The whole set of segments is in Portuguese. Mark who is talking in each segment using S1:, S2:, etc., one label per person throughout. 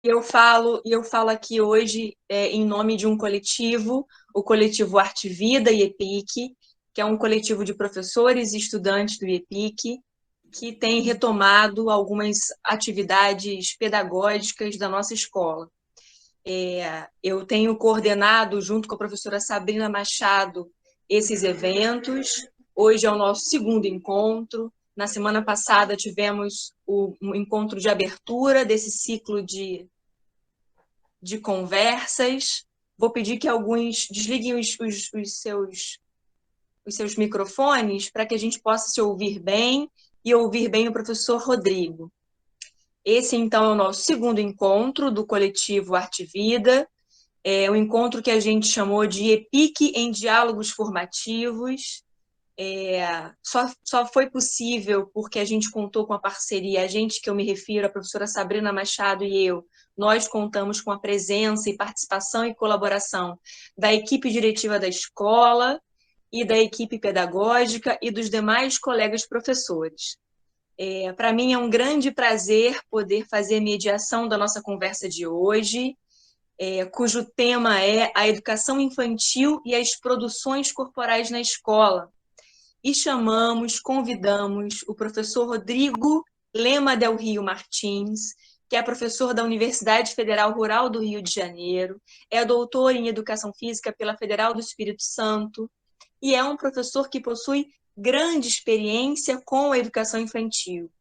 S1: Eu falo aqui hoje em nome de um coletivo, o coletivo Arte Vida e EPIC, que é um coletivo de professores e estudantes do IEPIC, que tem retomado algumas atividades pedagógicas da nossa escola. Eu tenho coordenado, junto com a professora Sabrina Machado, esses eventos. Hoje é o nosso segundo encontro. Na semana passada tivemos um encontro de abertura desse ciclo de conversas. Vou pedir que alguns desliguem os seus microfones para que a gente possa se ouvir bem e ouvir bem o professor Rodrigo. Esse, então, é o nosso segundo encontro do coletivo Arte Vida. É um encontro que a gente chamou de EPIC em Diálogos Formativos. Só foi possível porque a gente contou com a parceria, a gente que eu me refiro, a professora Sabrina Machado e eu, nós contamos com a presença e participação e colaboração da equipe diretiva da escola e da equipe pedagógica e dos demais colegas professores. Para mim é um grande prazer poder fazer a mediação da nossa conversa de hoje, cujo tema é a educação infantil e as produções corporais na escola. E convidamos o professor Rodrigo Lema Del Rio Martins, que é professor da Universidade Federal Rural do Rio de Janeiro, é doutor em Educação Física pela Federal do Espírito Santo e é um professor que possui grande experiência com a educação infantil.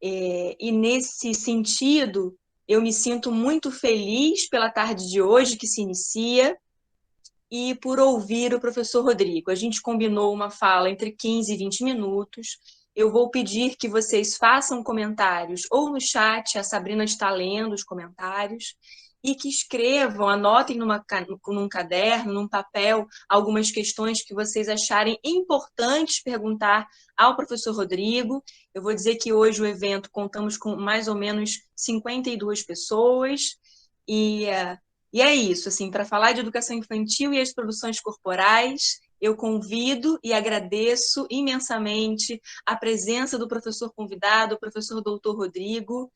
S1: E nesse sentido, eu me sinto muito feliz pela tarde de hoje que se inicia e por ouvir o professor Rodrigo. A gente combinou uma fala entre 15 e 20 minutos. Eu vou pedir que vocês façam comentários ou no chat, a Sabrina está lendo os comentários, e que escrevam, anotem num caderno, num papel, algumas questões que vocês acharem importantes perguntar ao professor Rodrigo. Eu vou dizer que hoje o evento contamos com mais ou menos 52 pessoas, e é isso, assim, para falar de educação infantil e as produções corporais, eu convido e agradeço imensamente a presença do professor convidado, o professor doutor Rodrigo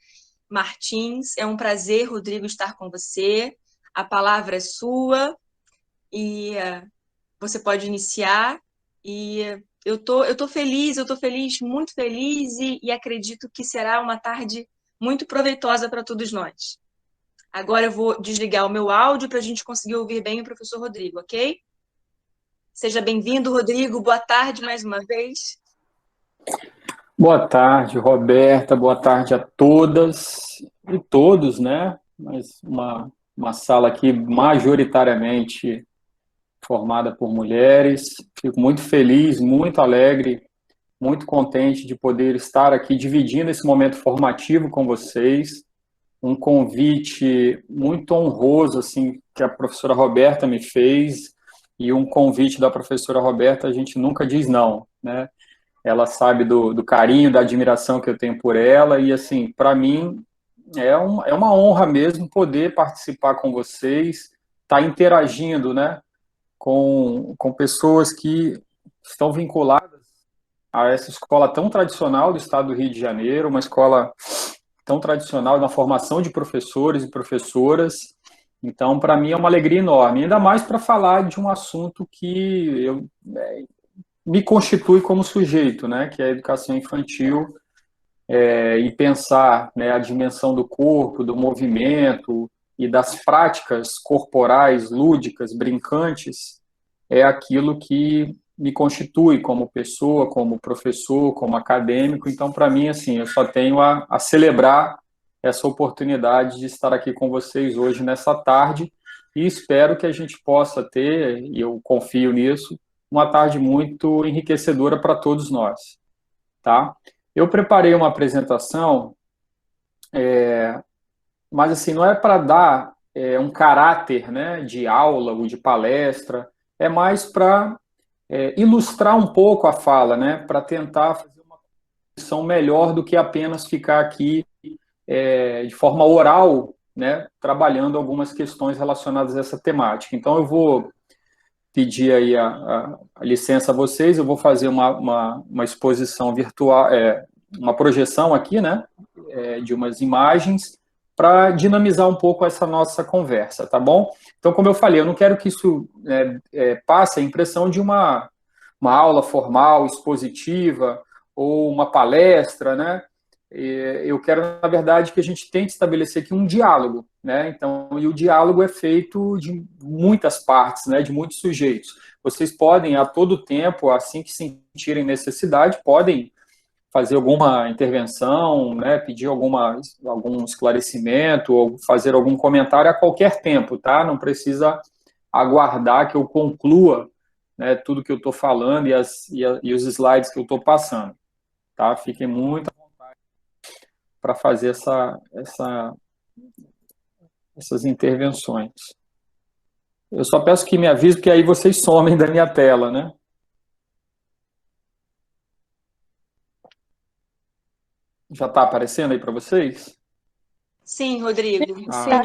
S1: Martins. É um prazer, Rodrigo, estar com você. A palavra é sua e você pode iniciar. E eu tô feliz, muito feliz e acredito que será uma tarde muito proveitosa para todos nós. Agora eu vou desligar o meu áudio para a gente conseguir ouvir bem o professor Rodrigo, ok? Seja bem-vindo, Rodrigo. Boa tarde mais uma vez.
S2: Boa tarde, Roberta. Boa tarde a todas e todos, né? Mas uma sala aqui majoritariamente formada por mulheres. Fico muito feliz, muito alegre, muito contente de poder estar aqui dividindo esse momento formativo com vocês. Um convite muito honroso, assim, que a professora Roberta me fez, e um convite da professora Roberta a gente nunca diz não, né? Ela sabe do carinho, da admiração que eu tenho por ela, e, assim, para mim é uma honra mesmo poder participar com vocês, estar interagindo, né, com pessoas que estão vinculadas a essa escola tão tradicional do estado do Rio de Janeiro, uma escola tão tradicional na formação de professores e professoras. Então, para mim é uma alegria enorme, ainda mais para falar de um assunto que me constitui como sujeito, né, que é a educação infantil, e pensar, né, a dimensão do corpo, do movimento e das práticas corporais, lúdicas, brincantes, é aquilo que me constitui como pessoa, como professor, como acadêmico. Então, para mim, assim, eu só tenho a celebrar essa oportunidade de estar aqui com vocês hoje, nessa tarde, e espero que a gente possa ter, e eu confio nisso, uma tarde muito enriquecedora para todos nós, tá? Eu preparei uma apresentação, mas, assim, não é para dar um caráter, né, de aula ou de palestra, é mais para ilustrar um pouco a fala, né, para tentar fazer uma composição melhor do que apenas ficar aqui de forma oral, né, trabalhando algumas questões relacionadas a essa temática. Então, eu vou pedir aí a licença a vocês, eu vou fazer uma exposição virtual, uma projeção aqui, né, de umas imagens, para dinamizar um pouco essa nossa conversa, tá bom? Então, como eu falei, eu não quero que isso passe a impressão de uma aula formal, expositiva, ou uma palestra, né? Eu quero, na verdade, que a gente tente estabelecer aqui um diálogo, né? Então, e o diálogo é feito de muitas partes, né? De muitos sujeitos. Vocês podem, a todo tempo, assim que sentirem necessidade, podem fazer alguma intervenção, né? Pedir algum esclarecimento ou fazer algum comentário a qualquer tempo, tá? Não precisa aguardar que eu conclua, né, tudo que eu estou falando e os slides que eu estou passando, tá? Fiquem muito à vontade para fazer essas intervenções. Eu só peço que me avise, porque aí vocês somem da minha tela, né? Já está aparecendo aí para vocês?
S1: Sim, Rodrigo.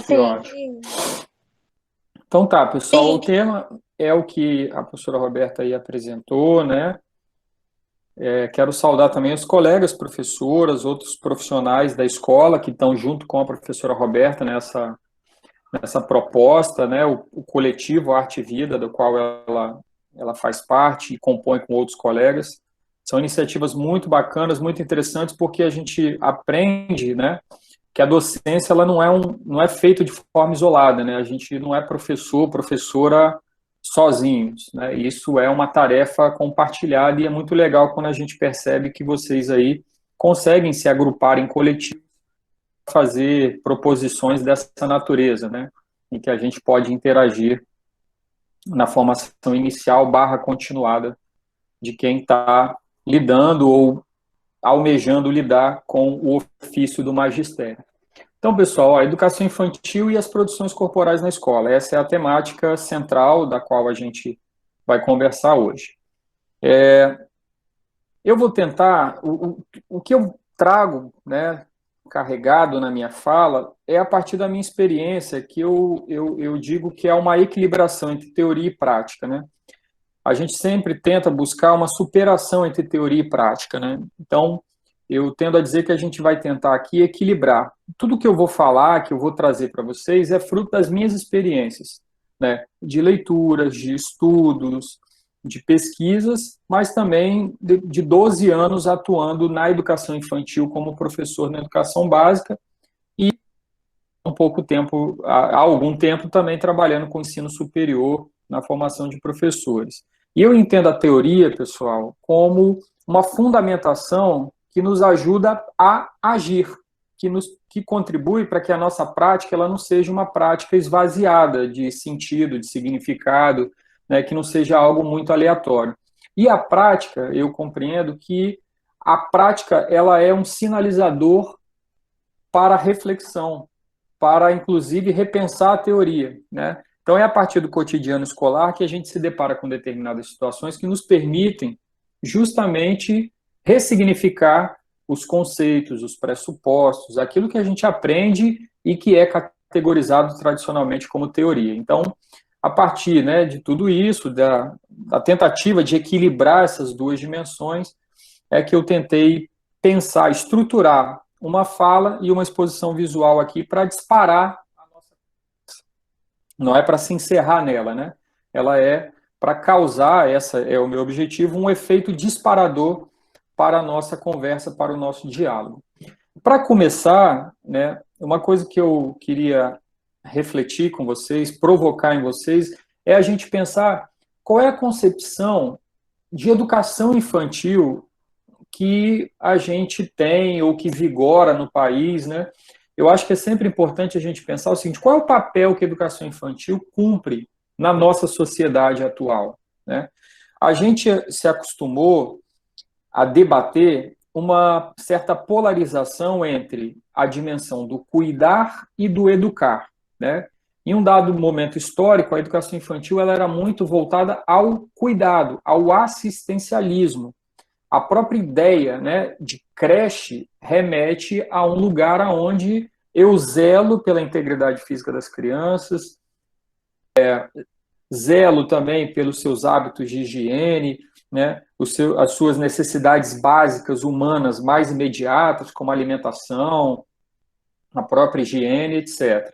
S2: Que ótimo. Então tá, pessoal, sim. O tema é o que a professora Roberta aí apresentou, né? Quero saudar também os colegas, professoras, outros profissionais da escola que estão junto com a professora Roberta nessa proposta, né? O coletivo Arte e Vida, do qual ela faz parte e compõe com outros colegas. São iniciativas muito bacanas, muito interessantes, porque a gente aprende, né, que a docência ela não é feita de forma isolada, né? A gente não é professora sozinhos, né? Isso é uma tarefa compartilhada e é muito legal quando a gente percebe que vocês aí conseguem se agrupar em coletivo para fazer proposições dessa natureza, né? Em que a gente pode interagir na formação inicial / continuada de quem está lidando ou almejando lidar com o ofício do magistério. Então, pessoal, a educação infantil e as produções corporais na escola. Essa é a temática central da qual a gente vai conversar hoje. Eu vou tentar, o que eu trago, né, carregado na minha fala, é a partir da minha experiência, que eu digo que é uma equilibração entre teoria e prática, né? A gente sempre tenta buscar uma superação entre teoria e prática, né? Então, eu tendo a dizer que a gente vai tentar aqui equilibrar. Tudo que eu vou falar, que eu vou trazer para vocês, é fruto das minhas experiências, né? De leituras, de estudos, de pesquisas, mas também de 12 anos atuando na educação infantil como professor na educação básica e há algum tempo também trabalhando com ensino superior na formação de professores. E eu entendo a teoria, pessoal, como uma fundamentação que nos ajuda a agir, que contribui para que a nossa prática ela não seja uma prática esvaziada de sentido, de significado, né, que não seja algo muito aleatório. E a prática, eu compreendo que a prática ela é um sinalizador para a reflexão, para, inclusive, repensar a teoria, né? Então, é a partir do cotidiano escolar que a gente se depara com determinadas situações que nos permitem justamente ressignificar os conceitos, os pressupostos, aquilo que a gente aprende e que é categorizado tradicionalmente como teoria. Então, a partir, né, de tudo isso, da tentativa de equilibrar essas duas dimensões, é que eu tentei pensar, estruturar uma fala e uma exposição visual aqui para disparar a nossa... Não é para se encerrar nela, né? Ela é para causar, essa é o meu objetivo, um efeito disparador para a nossa conversa, para o nosso diálogo. Para começar, né, uma coisa que eu queria refletir com vocês, provocar em vocês, é a gente pensar qual é a concepção de educação infantil que a gente tem ou que vigora no país, né? Eu acho que é sempre importante a gente pensar o seguinte: qual é o papel que a educação infantil cumpre na nossa sociedade atual, né? A gente se acostumou a debater uma certa polarização entre a dimensão do cuidar e do educar, né? Em um dado momento histórico, a educação infantil ela era muito voltada ao cuidado, ao assistencialismo. A própria ideia, né, de creche remete a um lugar onde eu zelo pela integridade física das crianças, zelo também pelos seus hábitos de higiene, né, as suas necessidades básicas humanas mais imediatas, como alimentação, a própria higiene, etc.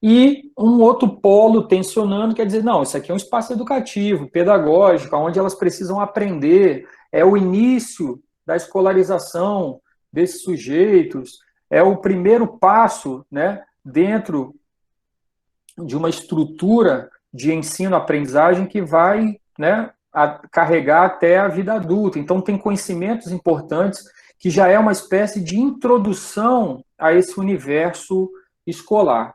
S2: E um outro polo tensionando, quer dizer, não, isso aqui é um espaço educativo, pedagógico, onde elas precisam aprender, é o início da escolarização desses sujeitos, é o primeiro passo, né, dentro de uma estrutura de ensino-aprendizagem que vai, né, carregar até a vida adulta. Então, tem conhecimentos importantes que já é uma espécie de introdução a esse universo escolar.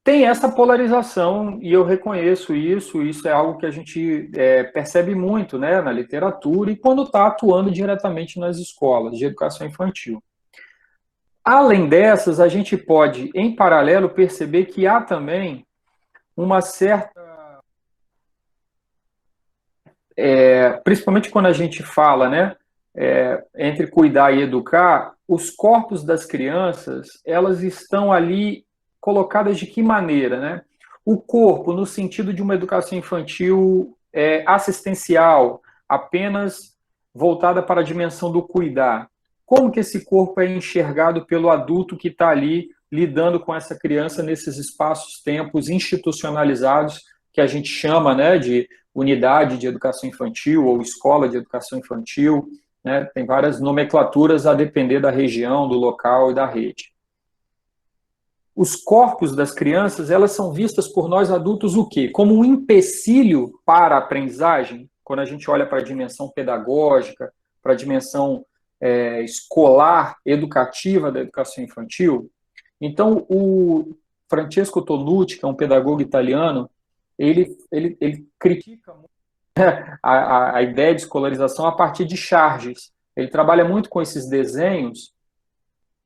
S2: Tem essa polarização, e eu reconheço isso é algo que a gente percebe muito, né, na literatura e quando está atuando diretamente nas escolas de educação infantil. Além dessas, a gente pode, em paralelo, perceber que há também uma certa... principalmente quando a gente fala, né, entre cuidar e educar, os corpos das crianças, elas estão ali colocadas de que maneira, né? O corpo, no sentido de uma educação infantil assistencial, apenas voltada para a dimensão do cuidar. Como que esse corpo é enxergado pelo adulto que está ali lidando com essa criança nesses espaços-tempos institucionalizados, que a gente chama, né, de unidade de educação infantil ou escola de educação infantil, né? Tem várias nomenclaturas a depender da região, do local e da rede. Os corpos das crianças, elas são vistas por nós adultos o quê? Como um empecilho para a aprendizagem, quando a gente olha para a dimensão pedagógica, para a dimensão escolar, educativa da educação infantil. Então, o Francesco Tonucci, que é um pedagogo italiano, ele critica muito a ideia de escolarização a partir de charges. Ele trabalha muito com esses desenhos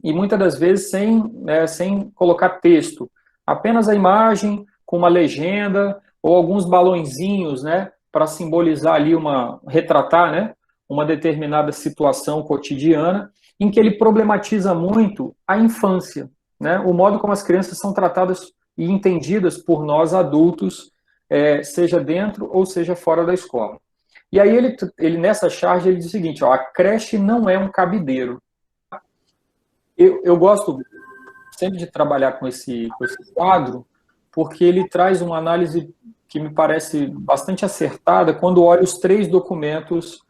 S2: e muitas das vezes sem colocar texto, apenas a imagem com uma legenda ou alguns balõezinhos, né, para simbolizar ali retratar, né, uma determinada situação cotidiana em que ele problematiza muito a infância, né, o modo como as crianças são tratadas e entendidas por nós adultos, seja dentro ou seja fora da escola. E aí ele nessa charge ele diz o seguinte, ó, a creche não é um cabideiro. Eu gosto sempre de trabalhar com esse quadro, porque ele traz uma análise que me parece bastante acertada quando olha os 3 documentos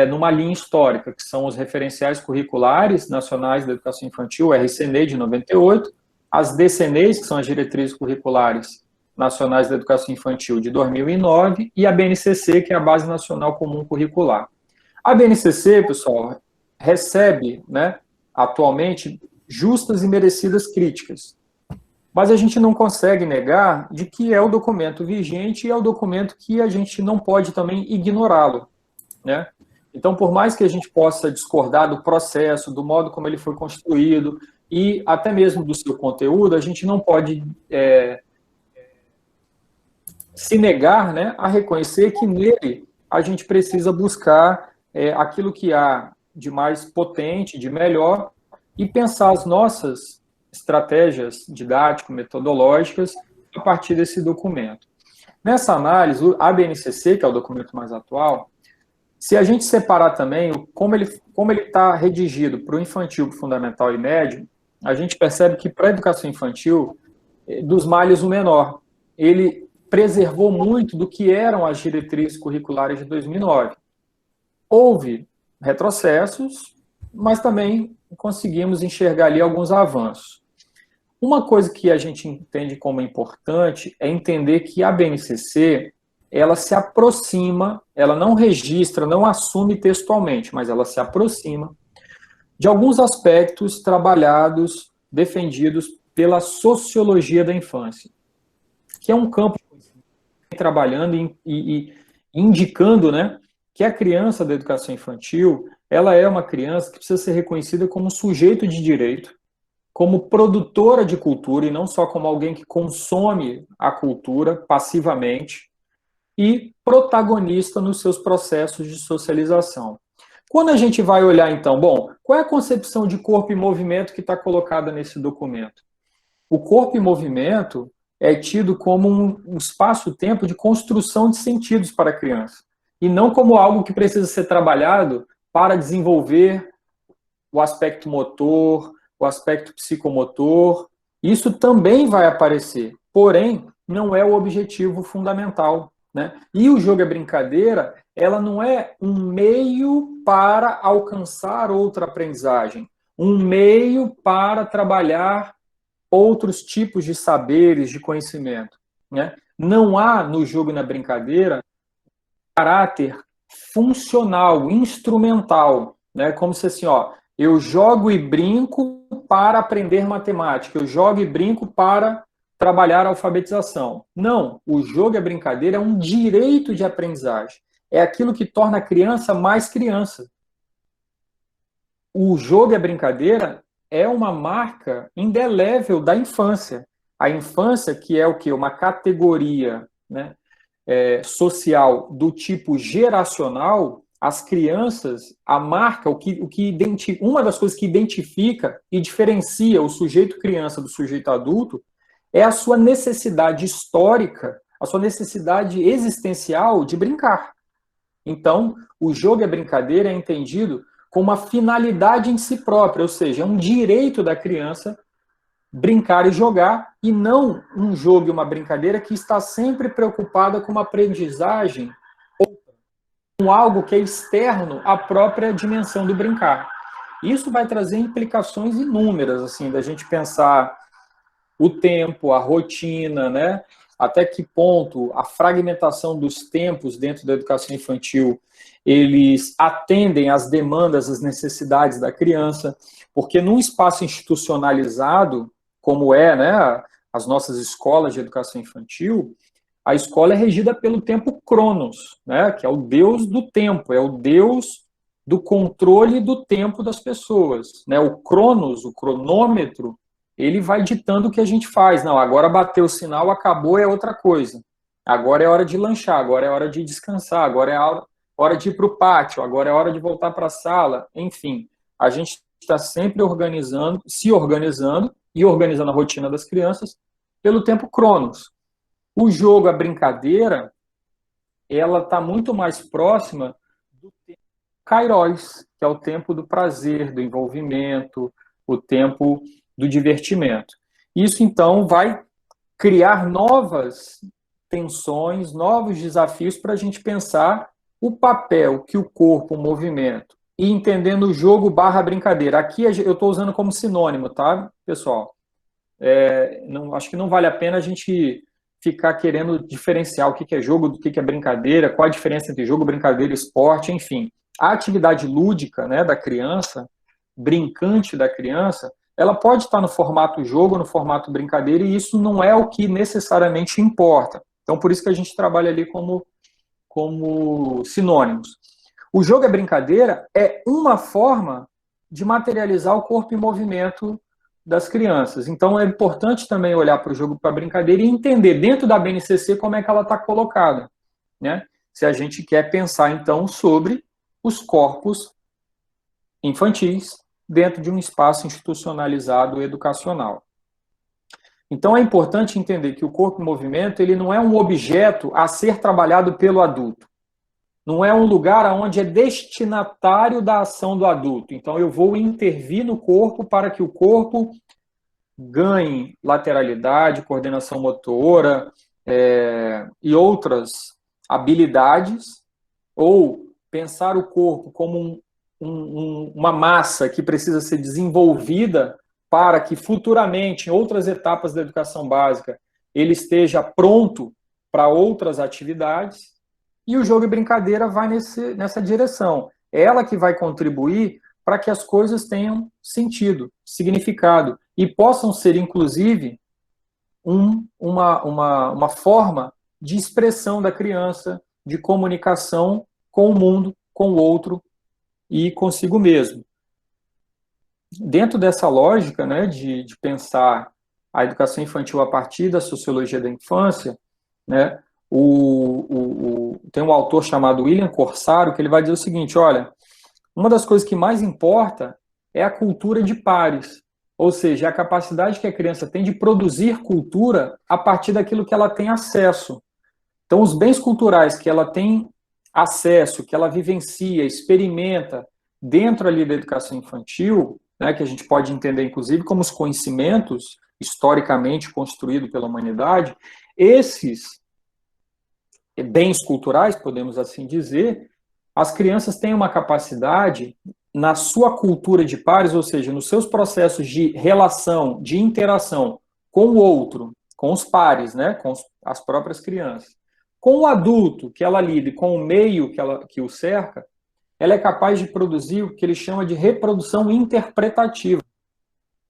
S2: numa linha histórica, que são os referenciais curriculares nacionais da educação infantil, o RCNE de 98, as DCNEs, que são as diretrizes curriculares nacionais da educação infantil de 2009, e a BNCC, que é a Base Nacional Comum Curricular. A BNCC, pessoal, recebe, né, atualmente, justas e merecidas críticas. Mas a gente não consegue negar de que é o documento vigente e é o documento que a gente não pode também ignorá-lo, né? Então, por mais que a gente possa discordar do processo, do modo como ele foi construído e até mesmo do seu conteúdo, a gente não pode se negar, né, a reconhecer que nele a gente precisa buscar aquilo que há de mais potente, de melhor, e pensar as nossas estratégias didático-metodológicas a partir desse documento. Nessa análise, a BNCC, que é o documento mais atual, se a gente separar também como ele está redigido para o infantil, para o fundamental e médio, a gente percebe que para a educação infantil, dos males o menor. Ele preservou muito do que eram as diretrizes curriculares de 2009. Houve retrocessos, mas também conseguimos enxergar ali alguns avanços. Uma coisa que a gente entende como importante é entender que a BNCC, ela se aproxima, ela não registra, não assume textualmente, mas ela se aproxima de alguns aspectos trabalhados, defendidos pela sociologia da infância, que é um campo trabalhando e indicando, né, que a criança da educação infantil, ela é uma criança que precisa ser reconhecida como um sujeito de direito, como produtora de cultura e não só como alguém que consome a cultura passivamente e protagonista nos seus processos de socialização. Quando a gente vai olhar, então, qual é a concepção de corpo e movimento que está colocada nesse documento? O corpo e movimento é tido como um espaço-tempo de construção de sentidos para a criança, e não como algo que precisa ser trabalhado para desenvolver o aspecto motor, o aspecto psicomotor, isso também vai aparecer, porém, não é o objetivo fundamental, né? E o jogo é brincadeira, ela não é um meio para alcançar outra aprendizagem, um meio para trabalhar outros tipos de saberes, de conhecimento, né? Não há no jogo e na brincadeira caráter funcional, instrumental, né? Como se assim, ó, eu jogo e brinco para aprender matemática, eu jogo e brinco para trabalhar a alfabetização. Não, o jogo e a brincadeira é um direito de aprendizagem. É aquilo que torna a criança mais criança. O jogo e a brincadeira é uma marca indelével da infância. A infância, que é o quê? Uma categoria, né, social do tipo geracional, as crianças, a marca, uma das coisas que identifica e diferencia o sujeito criança do sujeito adulto é a sua necessidade histórica, a sua necessidade existencial de brincar. Então, o jogo e a brincadeira é entendido como uma finalidade em si própria, ou seja, é um direito da criança brincar e jogar, e não um jogo e uma brincadeira que está sempre preocupada com uma aprendizagem ou com algo que é externo à própria dimensão do brincar. Isso vai trazer implicações inúmeras, assim, da gente pensar o tempo, a rotina, né? Até que ponto a fragmentação dos tempos dentro da educação infantil eles atendem às demandas, às necessidades da criança, porque num espaço institucionalizado, como é, né, as nossas escolas de educação infantil, a escola é regida pelo tempo Cronos, né, que é o deus do tempo, é o deus do controle do tempo das pessoas, né? O Cronos, o cronômetro, ele vai ditando o que a gente faz. Não, agora bateu o sinal, acabou, é outra coisa. Agora é hora de lanchar, agora é hora de descansar, agora é hora de ir para o pátio, agora é hora de voltar para a sala. Enfim, a gente está sempre organizando, se organizando e organizando a rotina das crianças pelo tempo Cronos. O jogo, a brincadeira, ela está muito mais próxima do tempo Kairos, que é o tempo do prazer, do envolvimento, o tempo do divertimento. Isso, então, vai criar novas tensões, novos desafios para a gente pensar o papel que o corpo, o movimento, e entendendo o jogo barra brincadeira. Aqui eu estou usando como sinônimo, tá, pessoal? Acho que não vale a pena a gente ficar querendo diferenciar o que é jogo do que é brincadeira, qual a diferença entre jogo, brincadeira, esporte, enfim. A atividade lúdica, né, da criança, brincante da criança, ela pode estar no formato jogo, no formato brincadeira, e isso não é o que necessariamente importa. Então, por isso que a gente trabalha ali como sinônimos. O jogo é brincadeira é uma forma de materializar o corpo em movimento das crianças. Então, é importante também olhar para o jogo, para a brincadeira, e entender dentro da BNCC como é que ela está colocada, né? Se a gente quer pensar, então, sobre os corpos infantis dentro de um espaço institucionalizado educacional. Então, é importante entender que o corpo em movimento ele não é um objeto a ser trabalhado pelo adulto. Não é um lugar onde é destinatário da ação do adulto. Então, eu vou intervir no corpo para que o corpo ganhe lateralidade, coordenação motora e outras habilidades, ou pensar o corpo como uma massa que precisa ser desenvolvida para que futuramente, em outras etapas da educação básica, ele esteja pronto para outras atividades, e o jogo e brincadeira vai nessa direção. É ela que vai contribuir para que as coisas tenham sentido, significado, e possam ser, inclusive, uma forma de expressão da criança, de comunicação com o mundo, com o outro e consigo mesmo. Dentro dessa lógica, né, de pensar a educação infantil a partir da sociologia da infância, né, tem um autor chamado William Corsaro que ele vai dizer o seguinte: olha, uma das coisas que mais importa é a cultura de pares, ou seja, a capacidade que a criança tem de produzir cultura a partir daquilo que ela tem acesso. Então, os bens culturais que ela tem acesso, que ela vivencia, experimenta dentro ali da educação infantil, né, que a gente pode entender, inclusive, como os conhecimentos historicamente construídos pela humanidade, esses bens culturais, podemos assim dizer, as crianças têm uma capacidade, na sua cultura de pares, ou seja, nos seus processos de relação, de interação com o outro, com os pares, né, com as próprias crianças, com o adulto que ela lida, com o meio que o cerca, ela é capaz de produzir o que ele chama de reprodução interpretativa.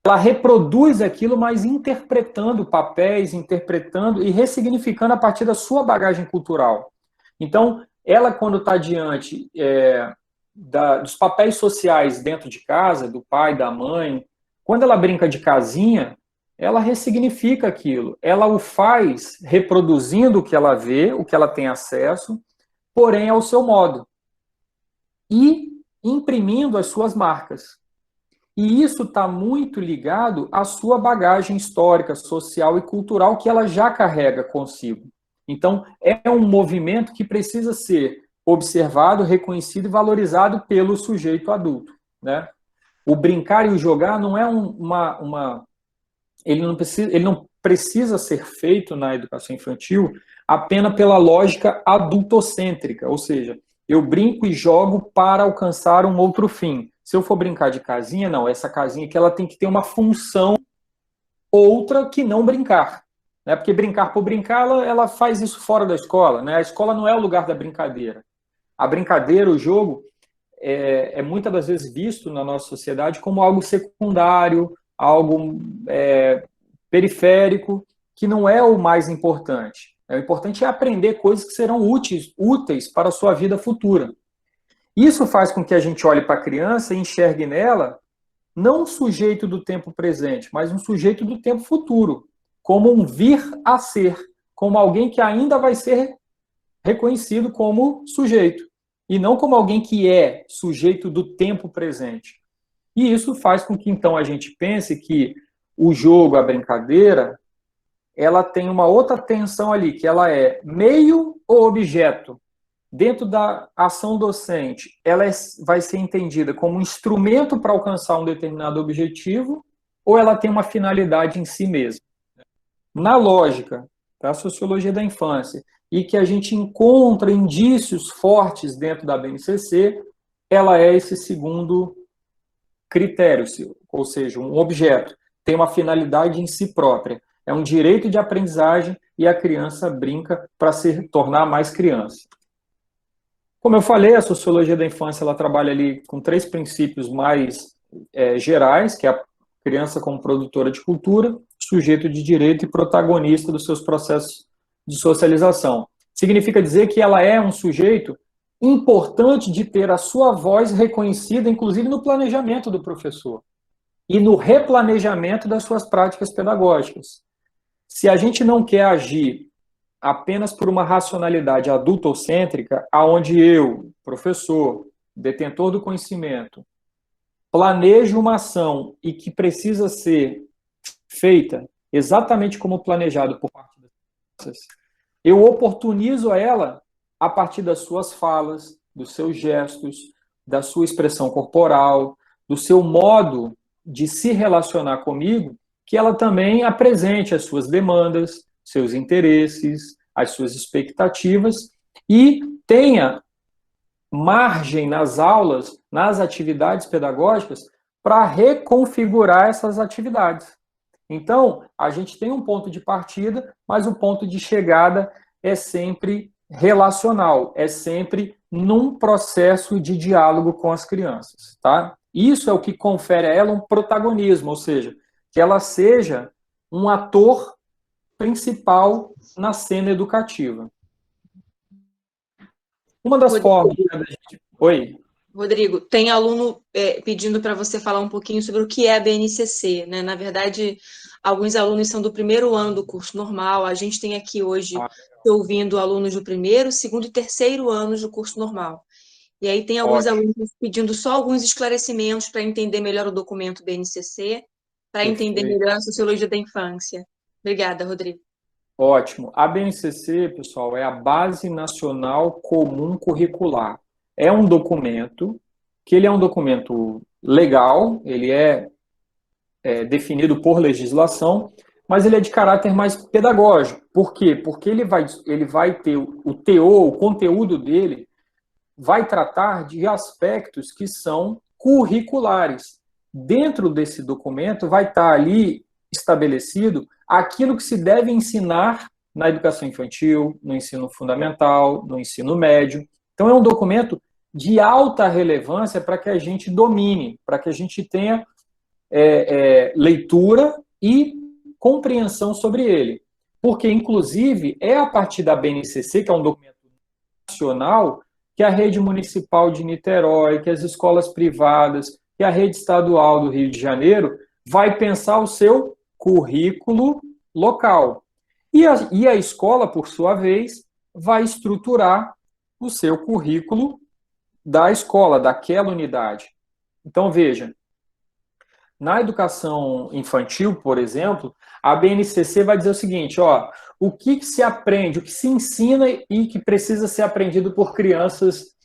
S2: Ela reproduz aquilo, mas interpretando papéis, interpretando e ressignificando a partir da sua bagagem cultural. Então, ela, quando está diante dos papéis sociais dentro de casa, do pai, da mãe, quando ela brinca de casinha, ela ressignifica aquilo. Ela o faz reproduzindo o que ela vê, o que ela tem acesso, porém ao seu modo. E imprimindo as suas marcas. E isso está muito ligado à sua bagagem histórica, social e cultural que ela já carrega consigo. Então, é um movimento que precisa ser observado, reconhecido e valorizado pelo sujeito adulto, né? O brincar e o jogar não é ele não precisa ser feito na educação infantil apenas pela lógica adultocêntrica, ou seja, eu brinco e jogo para alcançar um outro fim. Se eu for brincar de casinha, não, essa casinha aqui ela tem que ter uma função outra que não brincar. Né? Porque brincar por brincar, ela faz isso fora da escola. Né? A escola não é o lugar da brincadeira. A brincadeira, o jogo, é muitas das vezes visto na nossa sociedade como algo secundário, algo periférico, que não é o mais importante. O importante é aprender coisas que serão úteis para a sua vida futura. Isso faz com que a gente olhe para a criança e enxergue nela não um sujeito do tempo presente, mas um sujeito do tempo futuro, como um vir a ser, como alguém que ainda vai ser reconhecido como sujeito, e não como alguém que é sujeito do tempo presente. E isso faz com que, então, a gente pense que o jogo, a brincadeira, ela tem uma outra tensão ali, que ela é meio ou objeto. Dentro da ação docente, ela vai ser entendida como um instrumento para alcançar um determinado objetivo, ou ela tem uma finalidade em si mesma. Na lógica da sociologia da infância, e que a gente encontra indícios fortes dentro da BNCC, ela é esse segundo critério, ou seja, um objeto, tem uma finalidade em si própria. É um direito de aprendizagem e a criança brinca para se tornar mais criança. Como eu falei, a sociologia da infância ela trabalha ali com 3 princípios mais gerais, que é a criança como produtora de cultura, sujeito de direito e protagonista dos seus processos de socialização. Significa dizer que ela é um sujeito importante de ter a sua voz reconhecida, inclusive no planejamento do professor e no replanejamento das suas práticas pedagógicas. Se a gente não quer agir apenas por uma racionalidade adultocêntrica, aonde eu, professor, detentor do conhecimento, planejo uma ação e que precisa ser feita exatamente como planejado por parte das crianças, eu oportunizo ela a partir das suas falas, dos seus gestos, da sua expressão corporal, do seu modo de se relacionar comigo, que ela também apresente as suas demandas, seus interesses, as suas expectativas e tenha margem nas aulas, nas atividades pedagógicas, para reconfigurar essas atividades. Então, a gente tem um ponto de partida, mas o ponto de chegada é sempre relacional, é sempre num processo de diálogo com as crianças, tá? Isso é o que confere a ela um protagonismo, ou seja, que ela seja um ator principal na cena educativa. Uma das formas da gente... Oi?
S1: Rodrigo, tem aluno pedindo para você falar um pouquinho sobre o que é a BNCC, né? Na verdade, alguns alunos são do primeiro ano do curso normal, a gente tem aqui hoje ouvindo alunos do primeiro, segundo e terceiro anos do curso normal. E aí tem alguns alunos pedindo só alguns esclarecimentos para entender melhor o documento BNCC, para entender melhor a sociologia da infância. Obrigada, Rodrigo.
S2: Ótimo. A BNCC, pessoal, é a Base Nacional Comum Curricular. É um documento, que ele é um documento legal, ele é definido por legislação, mas ele é de caráter mais pedagógico. Por quê? Porque ele vai ter o teor, o conteúdo dele vai tratar de aspectos que são curriculares. Dentro desse documento vai estar ali estabelecido aquilo que se deve ensinar na educação infantil, no ensino fundamental, no ensino médio. Então é um documento de alta relevância para que a gente domine, para que a gente tenha leitura e compreensão sobre ele. Porque, inclusive, é a partir da BNCC, que é um documento nacional, que a rede municipal de Niterói, que as escolas privadas, que a rede estadual do Rio de Janeiro vai pensar o seu currículo local. E a escola, por sua vez, vai estruturar o seu currículo da escola, daquela unidade. Então, veja, na educação infantil, por exemplo, a BNCC vai dizer o seguinte, o que se aprende, o que se ensina e que precisa ser aprendido por crianças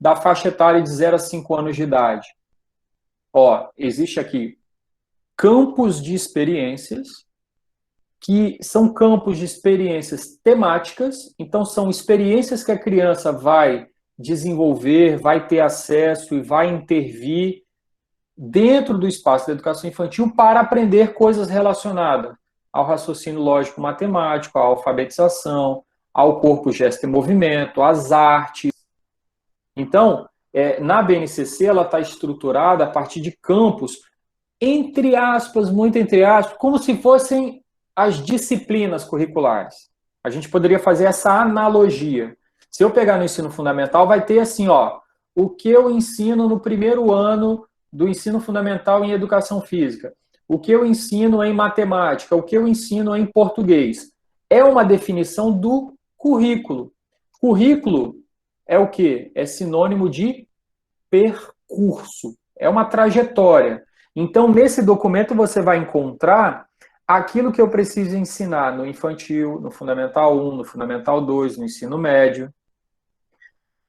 S2: da faixa etária de 0 a 5 anos de idade. Existe aqui campos de experiências, que são campos de experiências temáticas, então são experiências que a criança vai desenvolver, vai ter acesso e vai intervir dentro do espaço da educação infantil para aprender coisas relacionadas ao raciocínio lógico matemático, à alfabetização, ao corpo, gesto e movimento, às artes. Então, na BNCC, ela está estruturada a partir de campos, entre aspas, muito entre aspas, como se fossem as disciplinas curriculares. A gente poderia fazer essa analogia. Se eu pegar no ensino fundamental, vai ter assim, o que eu ensino no primeiro ano do ensino fundamental em educação física, o que eu ensino em matemática, o que eu ensino em português. É uma definição do currículo. Currículo é o quê? É sinônimo de percurso, é uma trajetória. Então, nesse documento você vai encontrar aquilo que eu preciso ensinar no infantil, no Fundamental 1, no Fundamental 2, no ensino médio.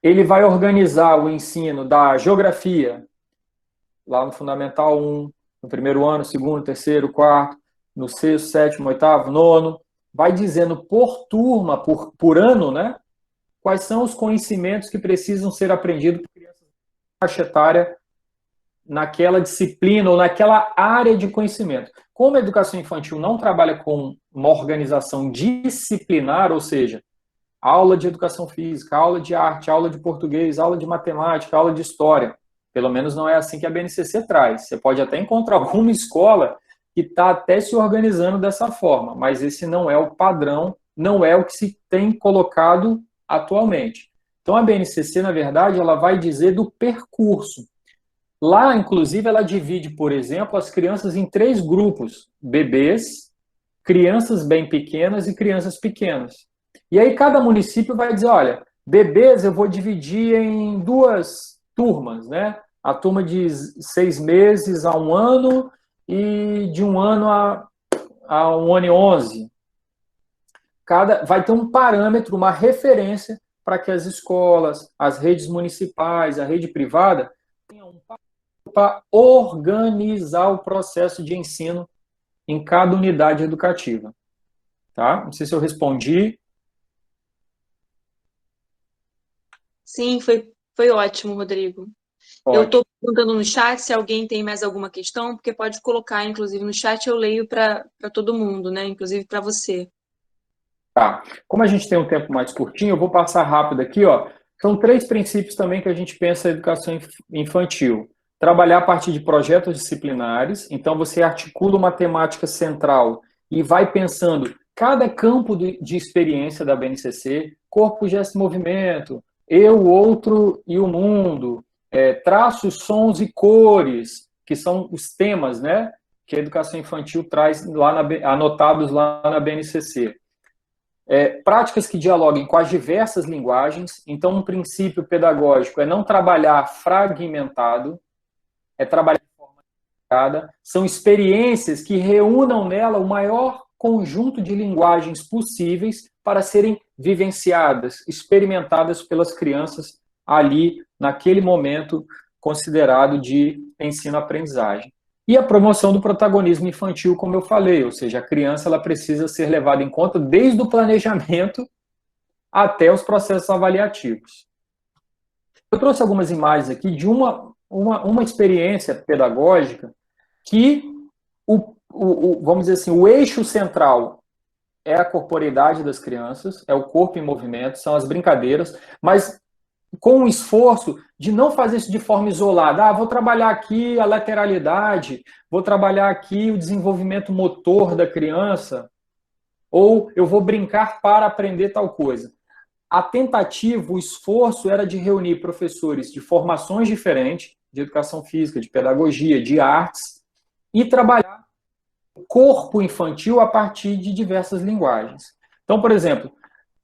S2: Ele vai organizar o ensino da geografia, lá no Fundamental 1, no primeiro ano, segundo, terceiro, quarto, no sexto, sétimo, oitavo, nono. Vai dizendo por turma, por ano, né? Quais são os conhecimentos que precisam ser aprendidos por crianças da faixa etária naquela disciplina ou naquela área de conhecimento. Como a educação infantil não trabalha com uma organização disciplinar, ou seja, aula de educação física, aula de arte, aula de português, aula de matemática, aula de história, pelo menos não é assim que a BNCC traz. Você pode até encontrar alguma escola que está até se organizando dessa forma, mas esse não é o padrão, não é o que se tem colocado atualmente. Então, a BNCC, na verdade, ela vai dizer do percurso. Lá, inclusive, ela divide, por exemplo, as crianças em 3 grupos: bebês, crianças bem pequenas e crianças pequenas. E aí cada município vai dizer, olha, bebês eu vou dividir em 2 turmas, né? A turma de 6 meses a 1 ano e de 1 ano a 1 ano e 11. Vai ter um parâmetro, uma referência para que as escolas, as redes municipais, a rede privada tenham um parâmetro para organizar o processo de ensino em cada unidade educativa. Tá? Não sei se eu respondi.
S1: Sim, foi ótimo, Rodrigo. Eu estou perguntando no chat se alguém tem mais alguma questão, porque pode colocar, inclusive, no chat, eu leio para todo mundo, né? Inclusive para você.
S2: Tá. Como a gente tem um tempo mais curtinho, eu vou passar rápido aqui, São 3 princípios também que a gente pensa em educação infantil. Trabalhar a partir de projetos disciplinares, então você articula uma temática central e vai pensando cada campo de experiência da BNCC, corpo, gesto e movimento, eu, o outro e o mundo, traços, sons e cores, que são os temas, né, que a educação infantil traz anotados lá na BNCC. Práticas que dialoguem com as diversas linguagens, então um princípio pedagógico é não trabalhar fragmentado, é trabalhar de forma integrada, são experiências que reúnam nela o maior conjunto de linguagens possíveis para serem vivenciadas, experimentadas pelas crianças ali, naquele momento considerado de ensino-aprendizagem. E a promoção do protagonismo infantil, como eu falei, ou seja, a criança ela precisa ser levada em conta desde o planejamento até os processos avaliativos. Eu trouxe algumas imagens aqui de uma experiência pedagógica que, vamos dizer assim, o eixo central é a corporeidade das crianças, é o corpo em movimento, são as brincadeiras, mas com o esforço de não fazer isso de forma isolada. Vou trabalhar aqui a lateralidade, vou trabalhar aqui o desenvolvimento motor da criança, ou eu vou brincar para aprender tal coisa. A tentativa, o esforço era de reunir professores de formações diferentes, de educação física, de pedagogia, de artes, e trabalhar o corpo infantil a partir de diversas linguagens. Então, por exemplo,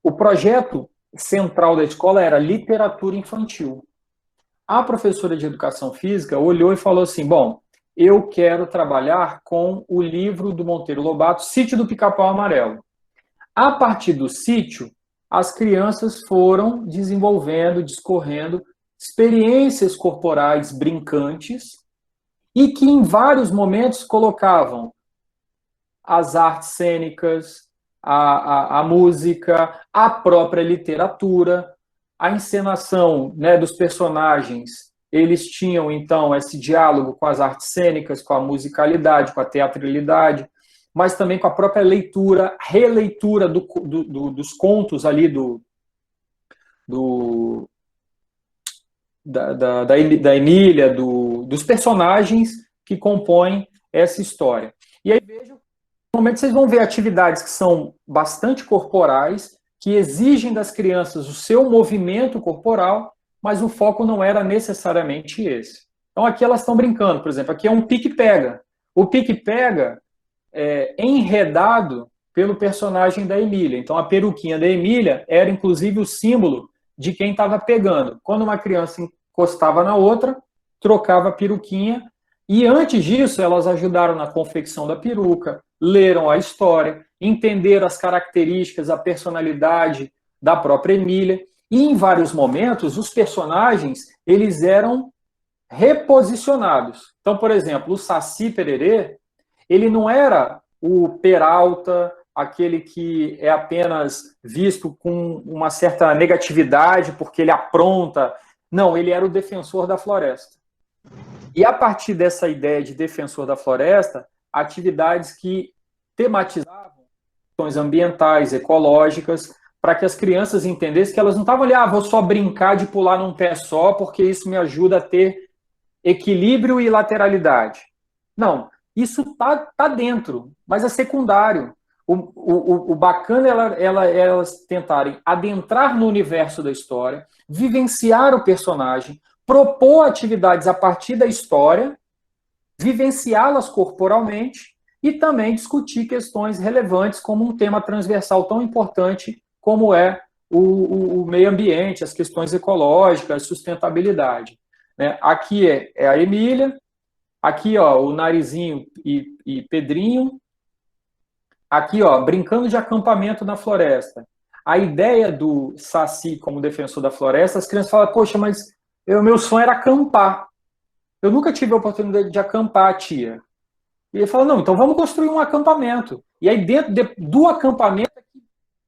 S2: o projeto central da escola era literatura infantil. A professora de educação física olhou e falou assim, bom, eu quero trabalhar com o livro do Monteiro Lobato, Sítio do Pica-Pau Amarelo. A partir do sítio, as crianças foram desenvolvendo, discorrendo experiências corporais brincantes e que em vários momentos colocavam as artes cênicas, a música, a própria literatura, a encenação, né, dos personagens. Eles tinham, então, esse diálogo com as artes cênicas, com a musicalidade, com a teatralidade, mas também com a própria leitura, releitura dos contos ali da Emília, dos personagens que compõem essa história. E aí, vejam, no momento vocês vão ver atividades que são bastante corporais, que exigem das crianças o seu movimento corporal, mas o foco não era necessariamente esse. Então, aqui elas estão brincando, por exemplo, aqui é um pique-pega. O pique-pega é enredado pelo personagem da Emília. Então, a peruquinha da Emília era, inclusive, o símbolo de quem estava pegando. Quando uma criança encostava na outra, trocava a peruquinha, e antes disso, elas ajudaram na confecção da peruca, leram a história, entenderam as características, a personalidade da própria Emília, e em vários momentos, os personagens, eles eram reposicionados. Então, por exemplo, o Saci Pererê, ele não era o Peralta, aquele que é apenas visto com uma certa negatividade porque ele apronta. Não, ele era o defensor da floresta. E a partir dessa ideia de defensor da floresta, atividades que tematizavam questões ambientais, ecológicas, para que as crianças entendessem que elas não estavam ali, vou só brincar de pular num pé só, porque isso me ajuda a ter equilíbrio e lateralidade. Não, isso tá dentro, mas é secundário. O bacana é elas tentarem adentrar no universo da história, vivenciar o personagem, propor atividades a partir da história, vivenciá-las corporalmente e também discutir questões relevantes como um tema transversal tão importante como é o meio ambiente, as questões ecológicas, a sustentabilidade. Né? Aqui é a Emília, aqui o Narizinho e Pedrinho, aqui brincando de acampamento na floresta. A ideia do Saci como defensor da floresta, as crianças falam, poxa, mas meu sonho era acampar. Eu nunca tive a oportunidade de acampar, tia. E ele fala, não, então vamos construir um acampamento. E aí dentro do acampamento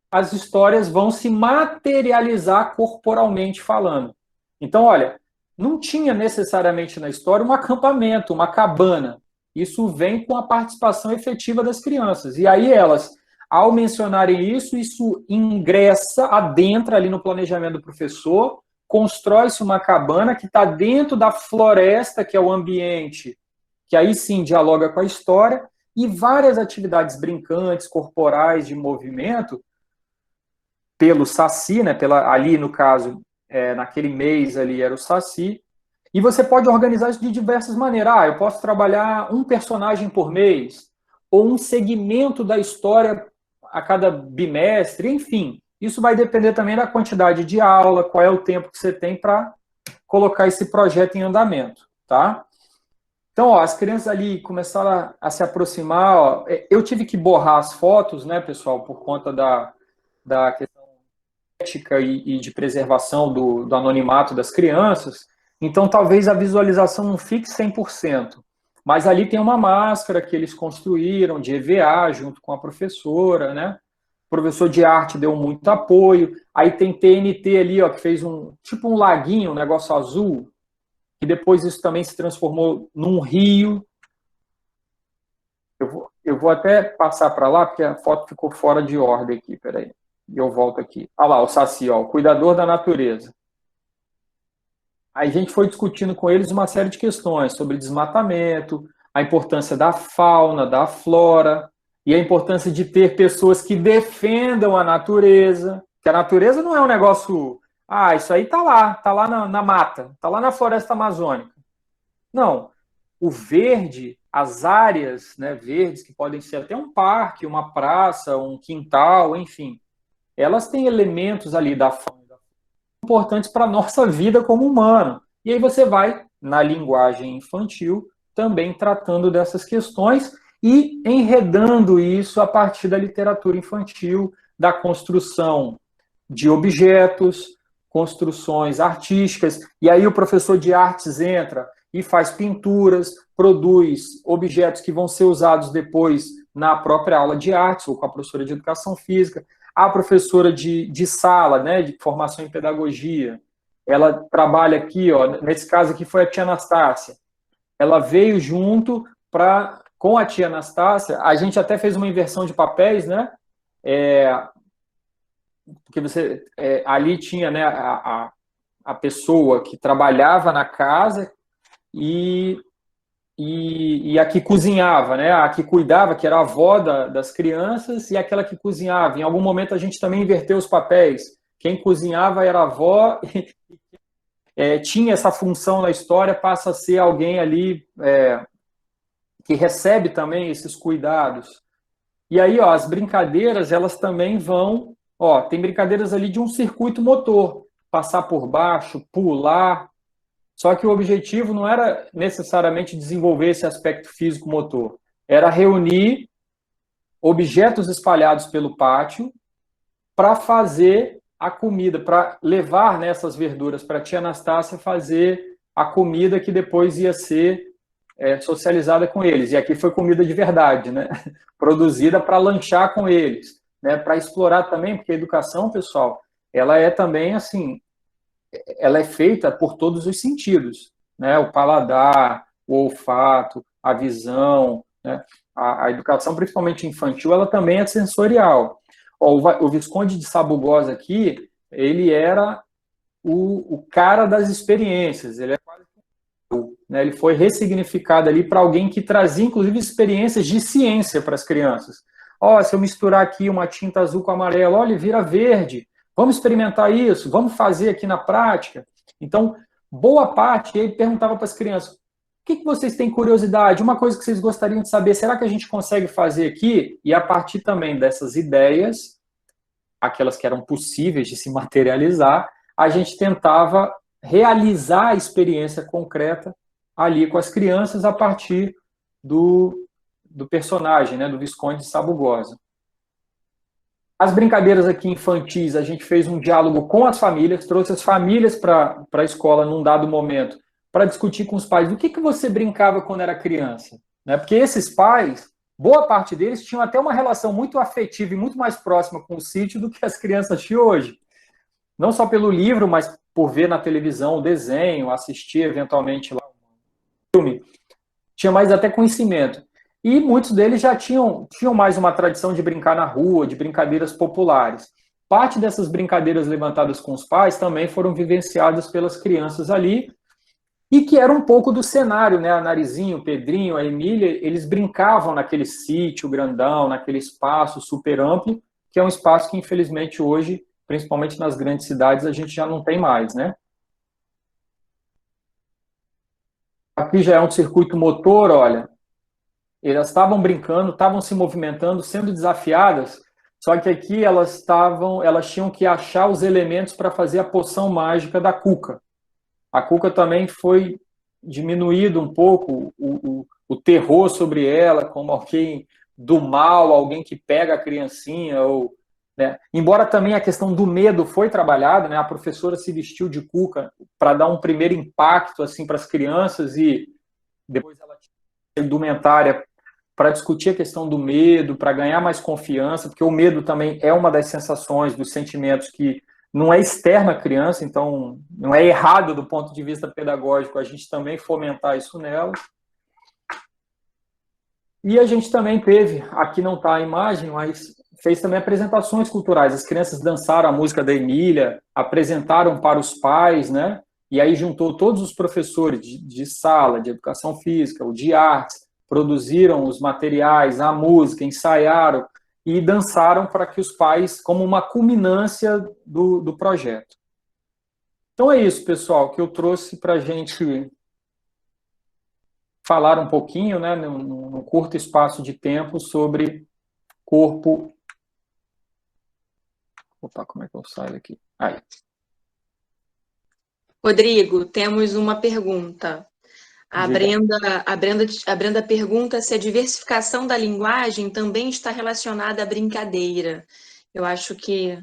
S2: as histórias vão se materializar corporalmente falando. Então, olha, não tinha necessariamente na história um acampamento, uma cabana. Isso vem com a participação efetiva das crianças. E aí elas, ao mencionarem isso, isso ingressa, adentra ali no planejamento do professor, constrói-se uma cabana que está dentro da floresta, que é o ambiente, que aí sim dialoga com a história, e várias atividades brincantes, corporais, de movimento, pelo Saci, né, ali no caso, naquele mês ali era o Saci, e você pode organizar isso de diversas maneiras. Eu posso trabalhar um personagem por mês, ou um segmento da história a cada bimestre, enfim. Isso vai depender também da quantidade de aula, qual é o tempo que você tem para colocar esse projeto em andamento, tá? Então, as crianças ali começaram a se aproximar. Eu tive que borrar as fotos, né, pessoal, por conta da questão ética e de preservação do anonimato das crianças. Então talvez a visualização não fique 100%, mas ali tem uma máscara que eles construíram de EVA junto com a professora, né? O professor de arte deu muito apoio. Aí tem TNT ali, ó, que fez tipo um laguinho, um negócio azul, que depois isso também se transformou num rio. Eu vou até passar para lá, porque a foto ficou fora de ordem aqui, peraí. E eu volto aqui. Olha lá, o Saci, ó, o cuidador da natureza. Aí a gente foi discutindo com eles uma série de questões sobre desmatamento, a importância da fauna, da flora, e a importância de ter pessoas que defendam a natureza, que a natureza não é um negócio, isso aí tá lá na mata, tá lá na floresta amazônica. Não, o verde, as áreas, né, verdes, que podem ser até um parque, uma praça, um quintal, enfim, elas têm elementos ali da fauna importantes para a nossa vida como humano. E aí você vai, na linguagem infantil, também tratando dessas questões e enredando isso a partir da literatura infantil, da construção de objetos, construções artísticas, e aí o professor de artes entra e faz pinturas, produz objetos que vão ser usados depois na própria aula de artes, ou com a professora de educação física. A professora de sala, né, de formação em pedagogia, ela trabalha aqui, ó, nesse caso aqui foi a tia Anastácia. Ela veio junto com a tia Anastácia, a gente até fez uma inversão de papéis, né? Porque ali tinha, né, a pessoa que trabalhava na casa e a que cozinhava, né? A que cuidava, que era a avó das crianças, e aquela que cozinhava. Em algum momento a gente também inverteu os papéis. Quem cozinhava era a avó, tinha essa função na história, passa a ser alguém ali que recebe também esses cuidados. E aí, ó, as brincadeiras, elas também vão... Ó, tem brincadeiras ali de um circuito motor, passar por baixo, pular. Só que o objetivo não era necessariamente desenvolver esse aspecto físico-motor, era reunir objetos espalhados pelo pátio para fazer a comida, para levar nessas verduras para a tia Anastácia fazer a comida que depois ia ser socializada com eles. E aqui foi comida de verdade, né? Produzida para lanchar com eles, né? Para explorar também, porque a educação, pessoal, ela é também assim, ela é feita por todos os sentidos, né? O paladar, o olfato, a visão, né? A educação, principalmente infantil, ela também é sensorial. O Visconde de Sabugosa aqui, ele era o cara das experiências, ele é quase, né? Ele foi ressignificado ali para alguém que trazia, inclusive, experiências de ciência para as crianças. Se eu misturar aqui uma tinta azul com amarelo, olha, vira verde. Vamos experimentar isso, vamos fazer aqui na prática. Então, boa parte, ele perguntava para as crianças, o que vocês têm curiosidade? Uma coisa que vocês gostariam de saber, será que a gente consegue fazer aqui? E a partir também dessas ideias, aquelas que eram possíveis de se materializar, a gente tentava realizar a experiência concreta ali com as crianças a partir do personagem, né, do Visconde de Sabugosa. As brincadeiras aqui infantis, a gente fez um diálogo com as famílias, trouxe as famílias para a escola num dado momento, para discutir com os pais do que você brincava quando era criança. Né? Porque esses pais, boa parte deles, tinham até uma relação muito afetiva e muito mais próxima com o sítio do que as crianças de hoje. Não só pelo livro, mas por ver na televisão o desenho, assistir eventualmente lá um filme. Tinha mais até conhecimento. E muitos deles já tinham mais uma tradição de brincar na rua, de brincadeiras populares. Parte dessas brincadeiras levantadas com os pais também foram vivenciadas pelas crianças ali, e que era um pouco do cenário, né? A Narizinho, o Pedrinho, a Emília, eles brincavam naquele sítio grandão, naquele espaço super amplo, que é um espaço que, infelizmente, hoje, principalmente nas grandes cidades, a gente já não tem mais, né? Aqui já é um circuito motor, olha. Elas estavam brincando, estavam se movimentando, sendo desafiadas, só que aqui elas tinham que achar os elementos para fazer a poção mágica da Cuca. A Cuca também foi diminuído um pouco o terror sobre ela, como alguém do mal, alguém que pega a criancinha ou né? Embora também a questão do medo foi trabalhada, né? A professora se vestiu de cuca para dar um primeiro impacto assim para as crianças e depois ela tinha indumentária para discutir a questão do medo, para ganhar mais confiança, porque o medo também é uma das sensações, dos sentimentos que não é externo à criança, então não é errado do ponto de vista pedagógico a gente também fomentar isso nela. E a gente também teve, aqui não está a imagem, mas fez também apresentações culturais. As crianças dançaram a música da Emília, apresentaram para os pais, né? E aí juntou todos os professores de sala, de educação física, o de artes, produziram os materiais, a música, ensaiaram e dançaram para que os pais, como uma culminância do projeto. Então é isso, pessoal, que eu trouxe para a gente falar um pouquinho, né, num curto espaço de tempo, sobre corpo. Opa, como é que eu saio daqui? Aí.
S1: Rodrigo, temos uma pergunta. A
S2: Diga.
S1: Brenda pergunta se a diversificação da linguagem também está relacionada à brincadeira. Eu acho que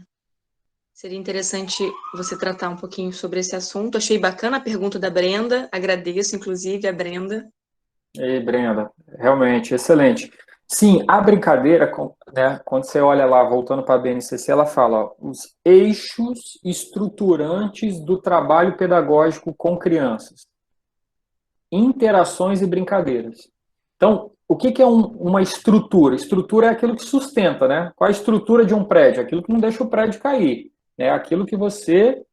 S1: seria interessante você tratar um pouquinho sobre esse assunto. Achei bacana a pergunta da Brenda, agradeço, inclusive, a Brenda.
S2: Ei, Brenda, realmente, excelente. Sim, a brincadeira, né, quando você olha lá, voltando para a BNCC, ela fala, ó, os eixos estruturantes do trabalho pedagógico com crianças. Interações e brincadeiras. Então, o que é uma estrutura? Estrutura é aquilo que sustenta, né? Qual a estrutura de um prédio? Aquilo que não deixa o prédio cair. É aquilo que você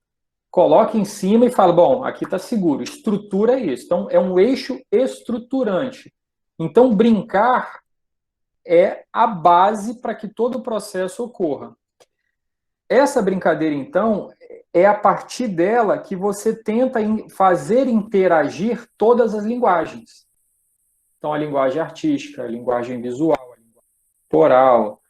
S2: coloca em cima e fala, bom, aqui está seguro. Estrutura é isso. Então, é um eixo estruturante. Então, brincar é a base para que todo o processo ocorra. Essa brincadeira, então, é a partir dela que você tenta fazer interagir todas as linguagens. Então, a linguagem artística, a linguagem visual, a linguagem oral,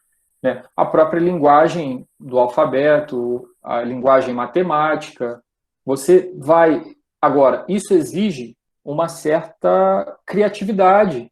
S2: né? A própria linguagem do alfabeto, a linguagem matemática. Você vai. Agora, isso exige uma certa criatividade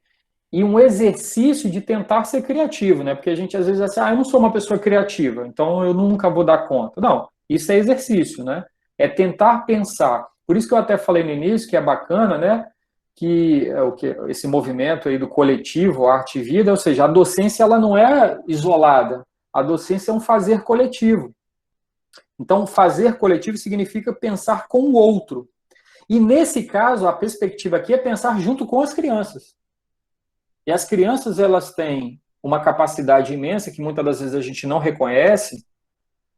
S2: e um exercício de tentar ser criativo, né? Porque a gente às vezes diz assim, eu não sou uma pessoa criativa, então eu nunca vou dar conta. Não, isso é exercício, né? É tentar pensar. Por isso que eu até falei no início que é bacana, né? Que é o que esse movimento aí do coletivo, arte e vida, ou seja, a docência ela não é isolada. A docência é um fazer coletivo. Então, fazer coletivo significa pensar com o outro. E nesse caso, a perspectiva aqui é pensar junto com as crianças. E as crianças, elas têm uma capacidade imensa, que muitas das vezes a gente não reconhece,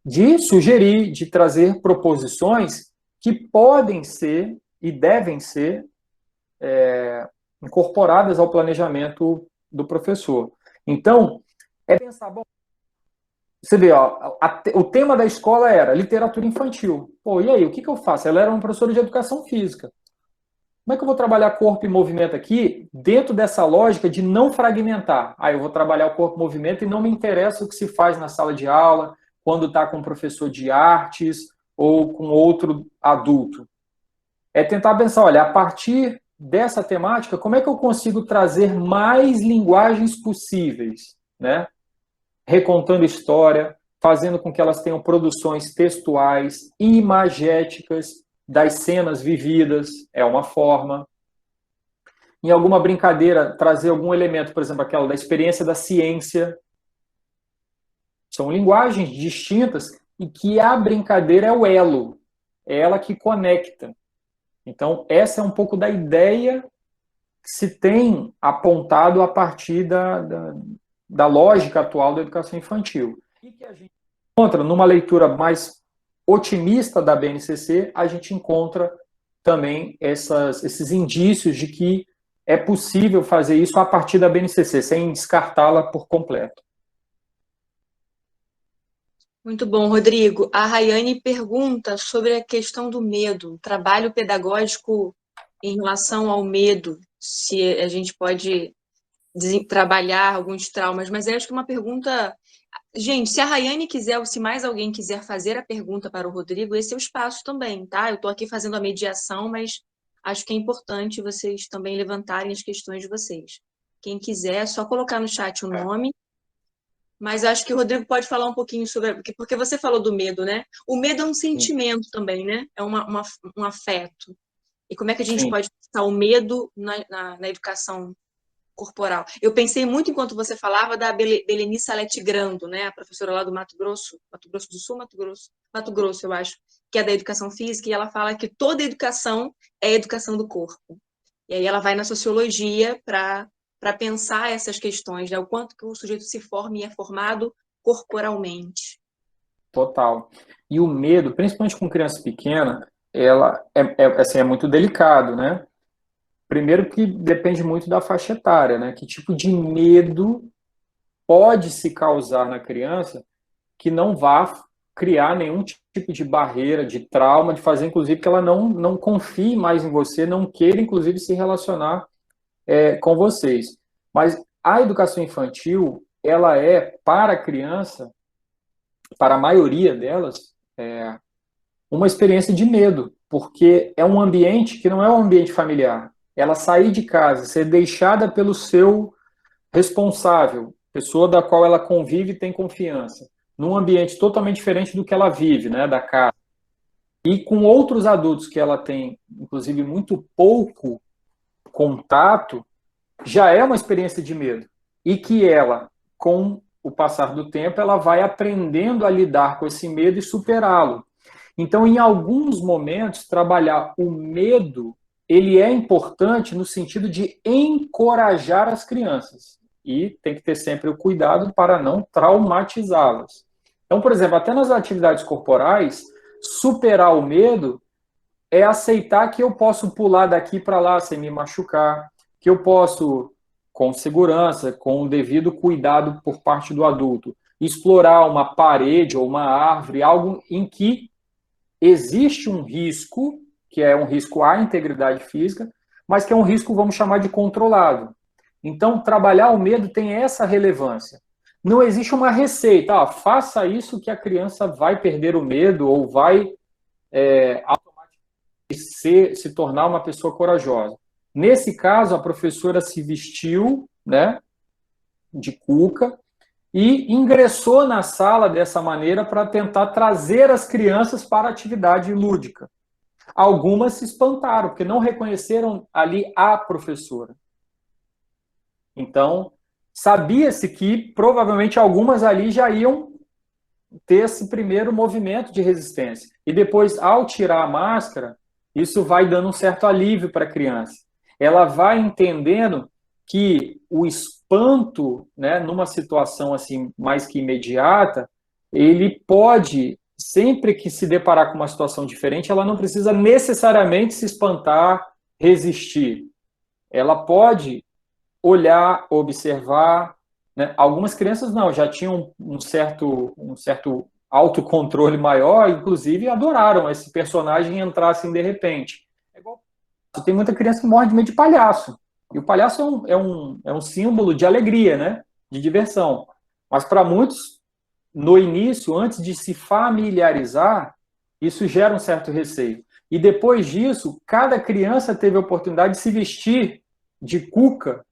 S2: de sugerir, de trazer proposições que podem ser e devem ser incorporadas ao planejamento do professor. Então, é pensar, bom, você vê, ó, o tema da escola era literatura infantil. Pô, e aí, o que eu faço? Ela era uma professora de educação física. Como é que eu vou trabalhar corpo e movimento aqui dentro dessa lógica de não fragmentar? Eu vou trabalhar o corpo e movimento e não me interessa o que se faz na sala de aula, quando está com um professor de artes ou com outro adulto. É tentar pensar, olha, a partir dessa temática, como é que eu consigo trazer mais linguagens possíveis, né? Recontando história, fazendo com que elas tenham produções textuais, imagéticas, das cenas vividas, é uma forma. Em alguma brincadeira, trazer algum elemento, por exemplo, aquela da experiência da ciência. São linguagens distintas e que a brincadeira é o elo, é ela que conecta. Então, essa é um pouco da ideia que se tem apontado a partir da lógica atual da educação infantil. E que a gente encontra, numa leitura mais otimista da BNCC, a gente encontra também esses indícios de que é possível fazer isso a partir da BNCC, sem descartá-la por completo.
S1: Muito bom, Rodrigo. A Rayane pergunta sobre a questão do medo, trabalho pedagógico em relação ao medo, se a gente pode trabalhar alguns traumas, mas eu acho que é uma pergunta. Gente, se a Rayane quiser, ou se mais alguém quiser fazer a pergunta para o Rodrigo, esse é o espaço também, tá? Eu estou aqui fazendo a mediação, mas acho que é importante vocês também levantarem as questões de vocês. Quem quiser, é só colocar no chat o nome Mas acho que o Rodrigo pode falar um pouquinho sobre... Porque você falou do medo, né? O medo é um
S2: Sim.
S1: sentimento também, né? É um afeto. E como é que a gente
S2: Sim.
S1: pode passar o medo na educação corporal? Eu pensei muito enquanto você falava da Belenice Salete Grando, né? A professora lá do Mato Grosso do Sul, Mato Grosso, eu acho, que é da educação física, e ela fala que toda educação é educação do corpo. E aí ela vai na sociologia para pensar essas questões, né? O quanto que o sujeito se forma e é formado corporalmente.
S2: Total. E o medo, principalmente com criança pequena, ela assim, é muito delicado, né? Primeiro que depende muito da faixa etária, né? Que tipo de medo pode se causar na criança que não vá criar nenhum tipo de barreira, de trauma, de fazer, inclusive, que ela não confie mais em você, não queira, inclusive, se relacionar com vocês. Mas a educação infantil, ela é, para a criança, para a maioria delas, uma experiência de medo, porque é um ambiente que não é um ambiente familiar. Ela sair de casa, ser deixada pelo seu responsável, pessoa da qual ela convive e tem confiança, num ambiente totalmente diferente do que ela vive, né, da casa, e com outros adultos que ela tem, inclusive, muito pouco contato, já é uma experiência de medo. E que ela, com o passar do tempo, ela vai aprendendo a lidar com esse medo e superá-lo. Então, em alguns momentos, trabalhar o medo, ele é importante no sentido de encorajar as crianças. E tem que ter sempre o cuidado para não traumatizá-las. Então, por exemplo, até nas atividades corporais, superar o medo é aceitar que eu posso pular daqui para lá sem me machucar, que eu posso, com segurança, com o devido cuidado por parte do adulto, explorar uma parede ou uma árvore, algo em que existe um risco, que é um risco à integridade física, mas que é um risco, vamos chamar de controlado. Então, trabalhar o medo tem essa relevância. Não existe uma receita, faça isso que a criança vai perder o medo ou vai se tornar uma pessoa corajosa. Nesse caso, a professora se vestiu, né, de cuca e ingressou na sala dessa maneira para tentar trazer as crianças para a atividade lúdica. Algumas se espantaram, porque não reconheceram ali a professora. Então, sabia-se que provavelmente algumas ali já iam ter esse primeiro movimento de resistência. E depois, ao tirar a máscara, isso vai dando um certo alívio para a criança. Ela vai entendendo que o espanto, né, numa situação assim mais que imediata, ele pode, sempre que se deparar com uma situação diferente, ela não precisa necessariamente se espantar, resistir. Ela pode olhar, observar, né? Algumas crianças não, já tinham um certo autocontrole maior, inclusive adoraram esse personagem entrar assim de repente. Tem muita criança que morre de medo de palhaço. E o palhaço é um símbolo de alegria, né? De diversão. Mas para muitos, no início, antes de se familiarizar, isso gera um certo receio. E depois disso, cada criança teve a oportunidade de se vestir de cuca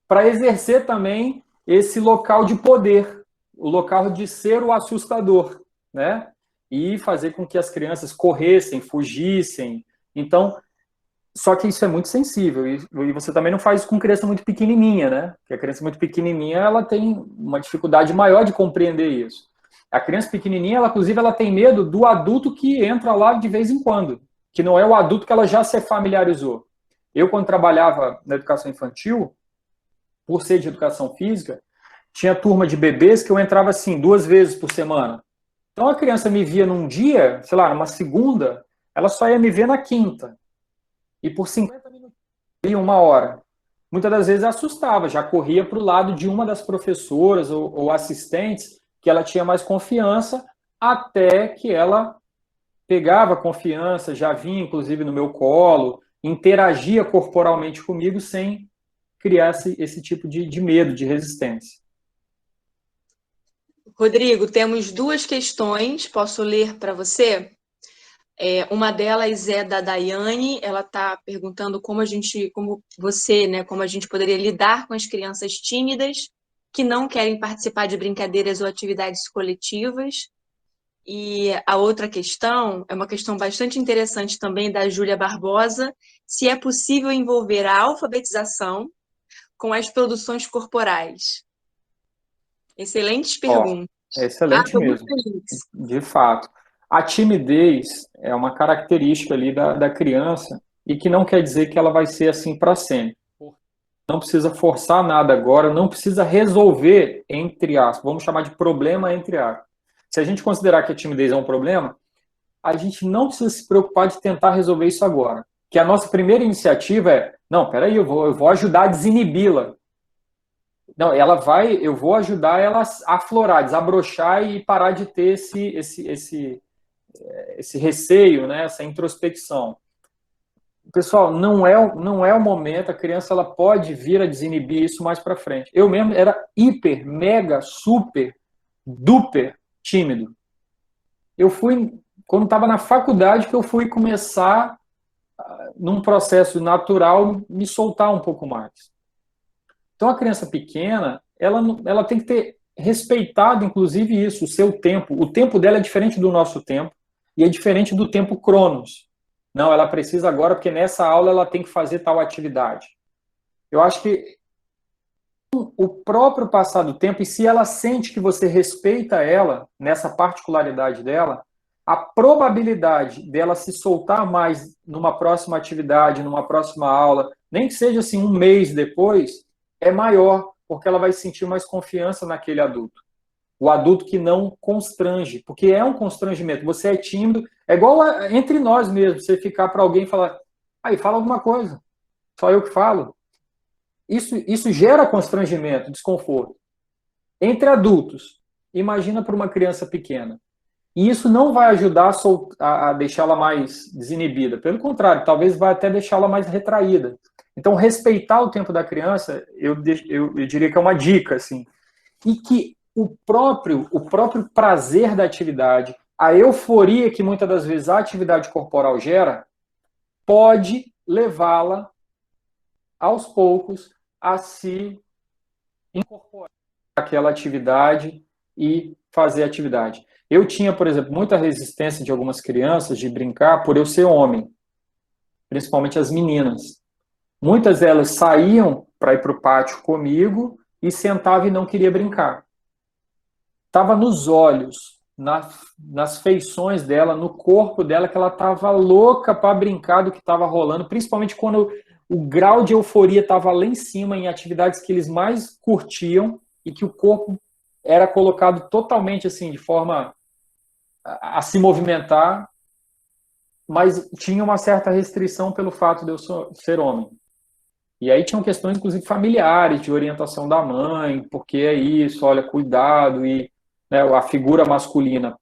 S2: para exercer também esse local de poder, o local de ser o assustador, né? E fazer com que as crianças corressem, fugissem. Então, só que isso é muito sensível, e você também não faz isso com criança muito pequenininha, né? Porque a criança muito pequenininha, ela tem uma dificuldade maior de compreender isso. A criança pequenininha, ela, inclusive, ela tem medo do adulto que entra lá de vez em quando, que não é o adulto que ela já se familiarizou. Eu, quando trabalhava na educação infantil, por ser de educação física, tinha turma de bebês que eu entrava assim 2 vezes por semana. Então a criança me via num dia, sei lá, numa segunda, ela só ia me ver na quinta. E por 50 minutos, uma hora. Muitas das vezes assustava, já corria para o lado de uma das professoras ou assistentes que ela tinha mais confiança, até que ela pegava confiança, já vinha inclusive no meu colo, interagia corporalmente comigo sem criar esse tipo de medo, de resistência.
S1: Rodrigo, temos duas questões, posso ler para você? Uma delas é da Daiane, ela está perguntando como você, né, como a gente poderia lidar com as crianças tímidas que não querem participar de brincadeiras ou atividades coletivas. E a outra questão é uma questão bastante interessante também da Júlia Barbosa, se é possível envolver a alfabetização com as produções corporais. Excelentes perguntas.
S2: É excelente
S1: Estou muito
S2: mesmo,
S1: feliz.
S2: de fato. A timidez é uma característica ali da criança e que não quer dizer que ela vai ser assim para sempre. Não precisa forçar nada agora, não precisa resolver, entre aspas, vamos chamar de problema, entre aspas. Se a gente considerar que a timidez é um problema, a gente não precisa se preocupar de tentar resolver isso agora. Que a nossa primeira iniciativa é, não, peraí, eu vou ajudar a desinibi-la. Não, eu vou ajudar ela a aflorar, desabrochar e parar de ter esse receio, né, essa introspecção. Pessoal, não é o momento, a criança ela pode vir a desinibir isso mais para frente. Eu mesmo era hiper, mega, super, duper tímido. Eu fui, quando estava na faculdade, que eu fui começar, num processo natural, me soltar um pouco mais. Então, a criança pequena, ela tem que ter respeitado, inclusive, isso, o seu tempo. O tempo dela é diferente do nosso tempo e é diferente do tempo Cronos. Não, ela precisa agora, porque nessa aula ela tem que fazer tal atividade. Eu acho que o próprio passar do tempo, e se ela sente que você respeita ela, nessa particularidade dela, a probabilidade dela se soltar mais numa próxima atividade, numa próxima aula, nem que seja assim um mês depois, é maior, porque ela vai sentir mais confiança naquele adulto. O adulto que não constrange, porque é um constrangimento. Você é tímido, é igual entre nós mesmo, você ficar para alguém e falar, aí, fala alguma coisa, só eu que falo. Isso gera constrangimento, desconforto. Entre adultos, imagina para uma criança pequena. E isso não vai ajudar a deixá-la mais desinibida. Pelo contrário, talvez vai até deixá-la mais retraída. Então, respeitar o tempo da criança, eu diria que é uma dica, assim. E que o próprio prazer da atividade, a euforia que muitas das vezes a atividade corporal gera, pode levá-la, aos poucos, a se incorporar àquela atividade e fazer atividade. Eu tinha, por exemplo, muita resistência de algumas crianças de brincar por eu ser homem, principalmente as meninas. Muitas delas saíam para ir para o pátio comigo e sentavam e não queria brincar. Estava nos olhos, nas feições dela, no corpo dela, que ela estava louca para brincar do que estava rolando, principalmente quando o grau de euforia estava lá em cima, em atividades que eles mais curtiam e que o corpo era colocado totalmente assim, de forma a se movimentar, mas tinha uma certa restrição pelo fato de eu ser homem. E aí tinham questões, inclusive, familiares, de orientação da mãe, porque é isso, olha, cuidado, e né, a figura masculina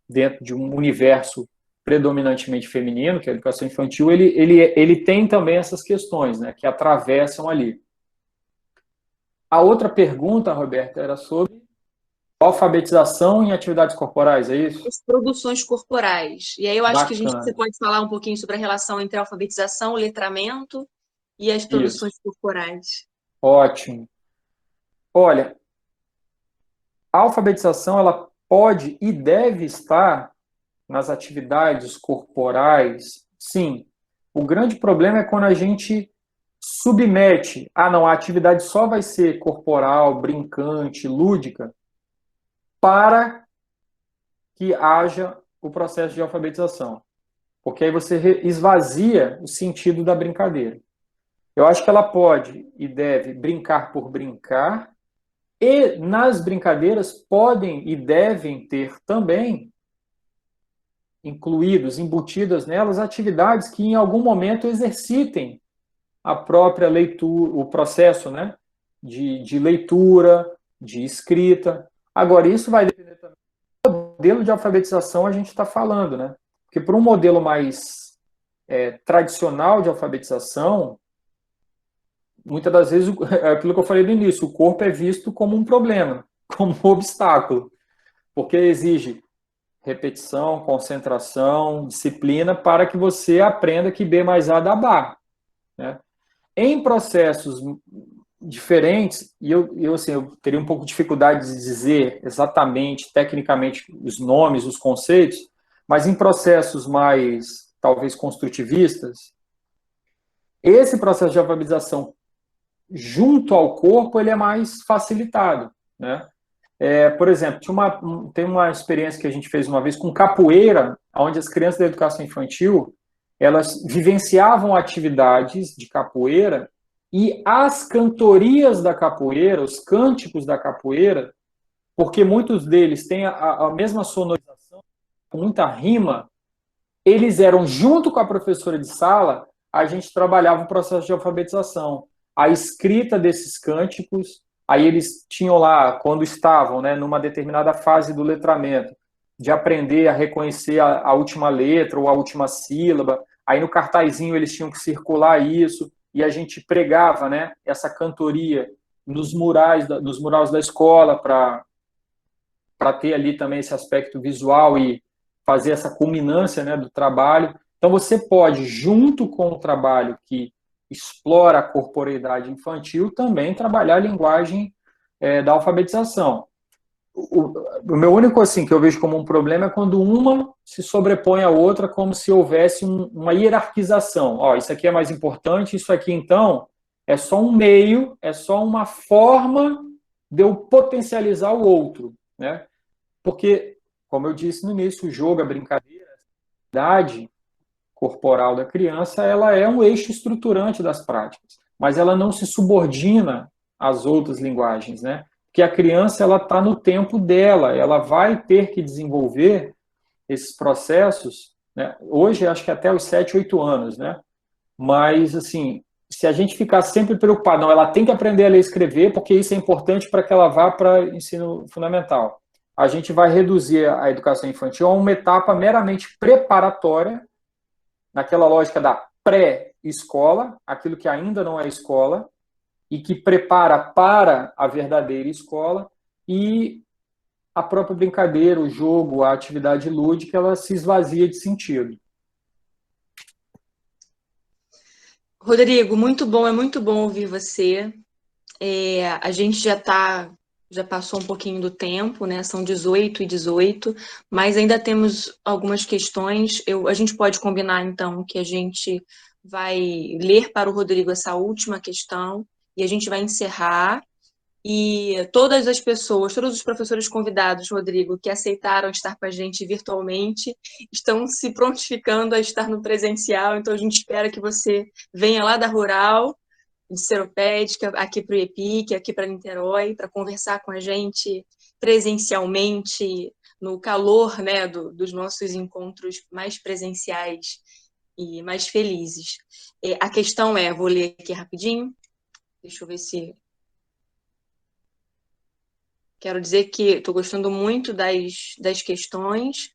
S2: dentro de um universo predominantemente feminino, que é a educação infantil, ele tem também essas questões, né, que atravessam ali. A outra pergunta, Roberta, era sobre alfabetização em atividades corporais, é isso?
S1: As produções corporais. E aí eu acho que você
S2: Bacana.
S1: pode falar um pouquinho sobre a relação entre a alfabetização, o letramento e as
S2: Isso.
S1: produções corporais.
S2: Ótimo. Olha, a alfabetização ela pode e deve estar nas atividades corporais, sim. O grande problema é quando a gente submete, não, a atividade só vai ser corporal, brincante, lúdica, para que haja o processo de alfabetização. Porque aí você esvazia o sentido da brincadeira. Eu acho que ela pode e deve brincar por brincar, e nas brincadeiras podem e devem ter também incluídos, embutidas nelas, atividades que em algum momento exercitem a própria leitura, o processo, né, de leitura, de escrita. Agora, isso vai depender também do modelo de alfabetização a gente está falando, né? Porque para um modelo mais tradicional de alfabetização, muitas das vezes, é aquilo que eu falei no início, o corpo é visto como um problema, como um obstáculo, porque exige repetição, concentração, disciplina, para que você aprenda que B mais A dá bar. Né? Em processos diferentes, e assim, eu teria um pouco de dificuldade de dizer exatamente, tecnicamente, os nomes, os conceitos, mas em processos mais, talvez, construtivistas, esse processo de alfabetização junto ao corpo, ele é mais facilitado, né? Por exemplo, tem uma experiência que a gente fez uma vez com capoeira, onde as crianças da educação infantil, elas vivenciavam atividades de capoeira e as cantorias da capoeira, os cânticos da capoeira, porque muitos deles têm a mesma sonorização, com muita rima, eles eram, junto com a professora de sala, a gente trabalhava o processo de alfabetização. A escrita desses cânticos, aí eles tinham lá, quando estavam, né, numa determinada fase do letramento, de aprender a reconhecer a última letra ou a última sílaba, aí no cartazinho eles tinham que circular isso, e a gente pregava, né, essa cantoria nos murais da escola, para ter ali também esse aspecto visual e fazer essa culminância, né, do trabalho. Então você pode, junto com o trabalho que explora a corporeidade infantil, também trabalhar a linguagem da alfabetização. O meu único, assim, que eu vejo como um problema é quando uma se sobrepõe à outra, como se houvesse uma hierarquização. Ó, isso aqui é mais importante, isso aqui, então, é só um meio, é só uma forma de eu potencializar o outro, né? Porque, como eu disse no início, o jogo, a brincadeira, a atividade corporal da criança, ela é um eixo estruturante das práticas, mas ela não se subordina às outras linguagens, né? Porque a criança, ela está no tempo dela, ela vai ter que desenvolver esses processos, né? Hoje, acho que até os 7, 8 anos, né? Mas, assim, se a gente ficar sempre preocupado, não, ela tem que aprender a ler e escrever, porque isso é importante para que ela vá para o ensino fundamental. A gente vai reduzir a educação infantil a uma etapa meramente preparatória, naquela lógica da pré-escola, aquilo que ainda não é escola, e que prepara para a verdadeira escola, e a própria brincadeira, o jogo, a atividade lúdica, ela se esvazia de sentido.
S1: Rodrigo, é muito bom ouvir você. A gente já passou um pouquinho do tempo, né? São 18h18, mas ainda temos algumas questões. A gente pode combinar, então, que a gente vai ler para o Rodrigo essa última questão e a gente vai encerrar. E todas as pessoas, todos os professores convidados, Rodrigo, que aceitaram estar com a gente virtualmente, estão se prontificando a estar no presencial. Então, a gente espera que você venha lá da Rural, de Seropédica, aqui para o EPIC, aqui para Niterói, para conversar com a gente presencialmente, no calor, né, dos nossos encontros mais presenciais e mais felizes. A questão vou ler aqui rapidinho, deixa eu ver se... Quero dizer que estou gostando muito das questões.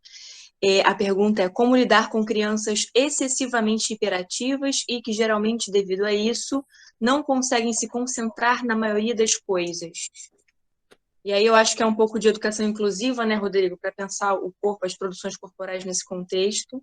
S1: A pergunta é como lidar com crianças excessivamente hiperativas e que, geralmente, devido a isso, não conseguem se concentrar na maioria das coisas. E aí eu acho que é um pouco de educação inclusiva, né, Rodrigo, para pensar o corpo, as produções corporais nesse contexto.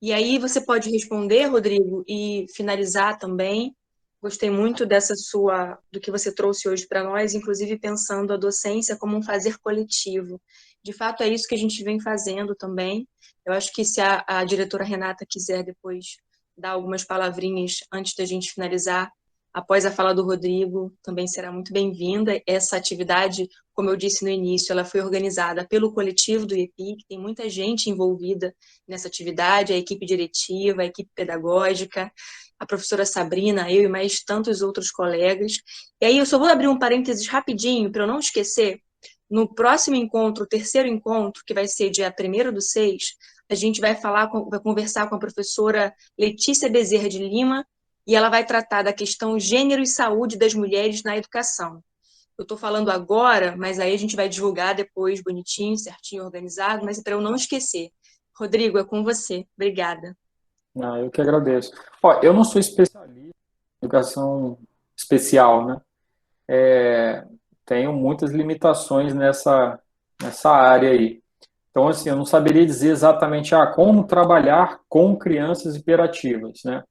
S1: E aí você pode responder, Rodrigo, e finalizar também. Gostei muito do que você trouxe hoje para nós, inclusive pensando a docência como um fazer coletivo. De fato, é isso que a gente vem fazendo também. Eu acho que se a diretora Renata quiser depois dar algumas palavrinhas antes da gente finalizar, após a fala do Rodrigo, também será muito bem-vinda. Essa atividade, como eu disse no início, ela foi organizada pelo coletivo do EPIC, tem muita gente envolvida nessa atividade, a equipe diretiva, a equipe pedagógica, a professora Sabrina, eu e mais tantos outros colegas. E aí eu só vou abrir um parênteses rapidinho, para eu não esquecer. No próximo encontro, o terceiro encontro, que vai ser dia 1º/6, a gente vai conversar com a professora Letícia Bezerra de Lima, e ela vai tratar da questão gênero e saúde das mulheres na educação. Eu estou falando agora, mas aí a gente vai divulgar depois, bonitinho, certinho, organizado, mas é para eu não esquecer. Rodrigo, é com você. Obrigada.
S2: Eu que agradeço. Ó, eu não sou especialista em educação especial, né? Tenho muitas limitações nessa área aí. Então, assim, eu não saberia dizer exatamente como trabalhar com crianças hiperativas, né?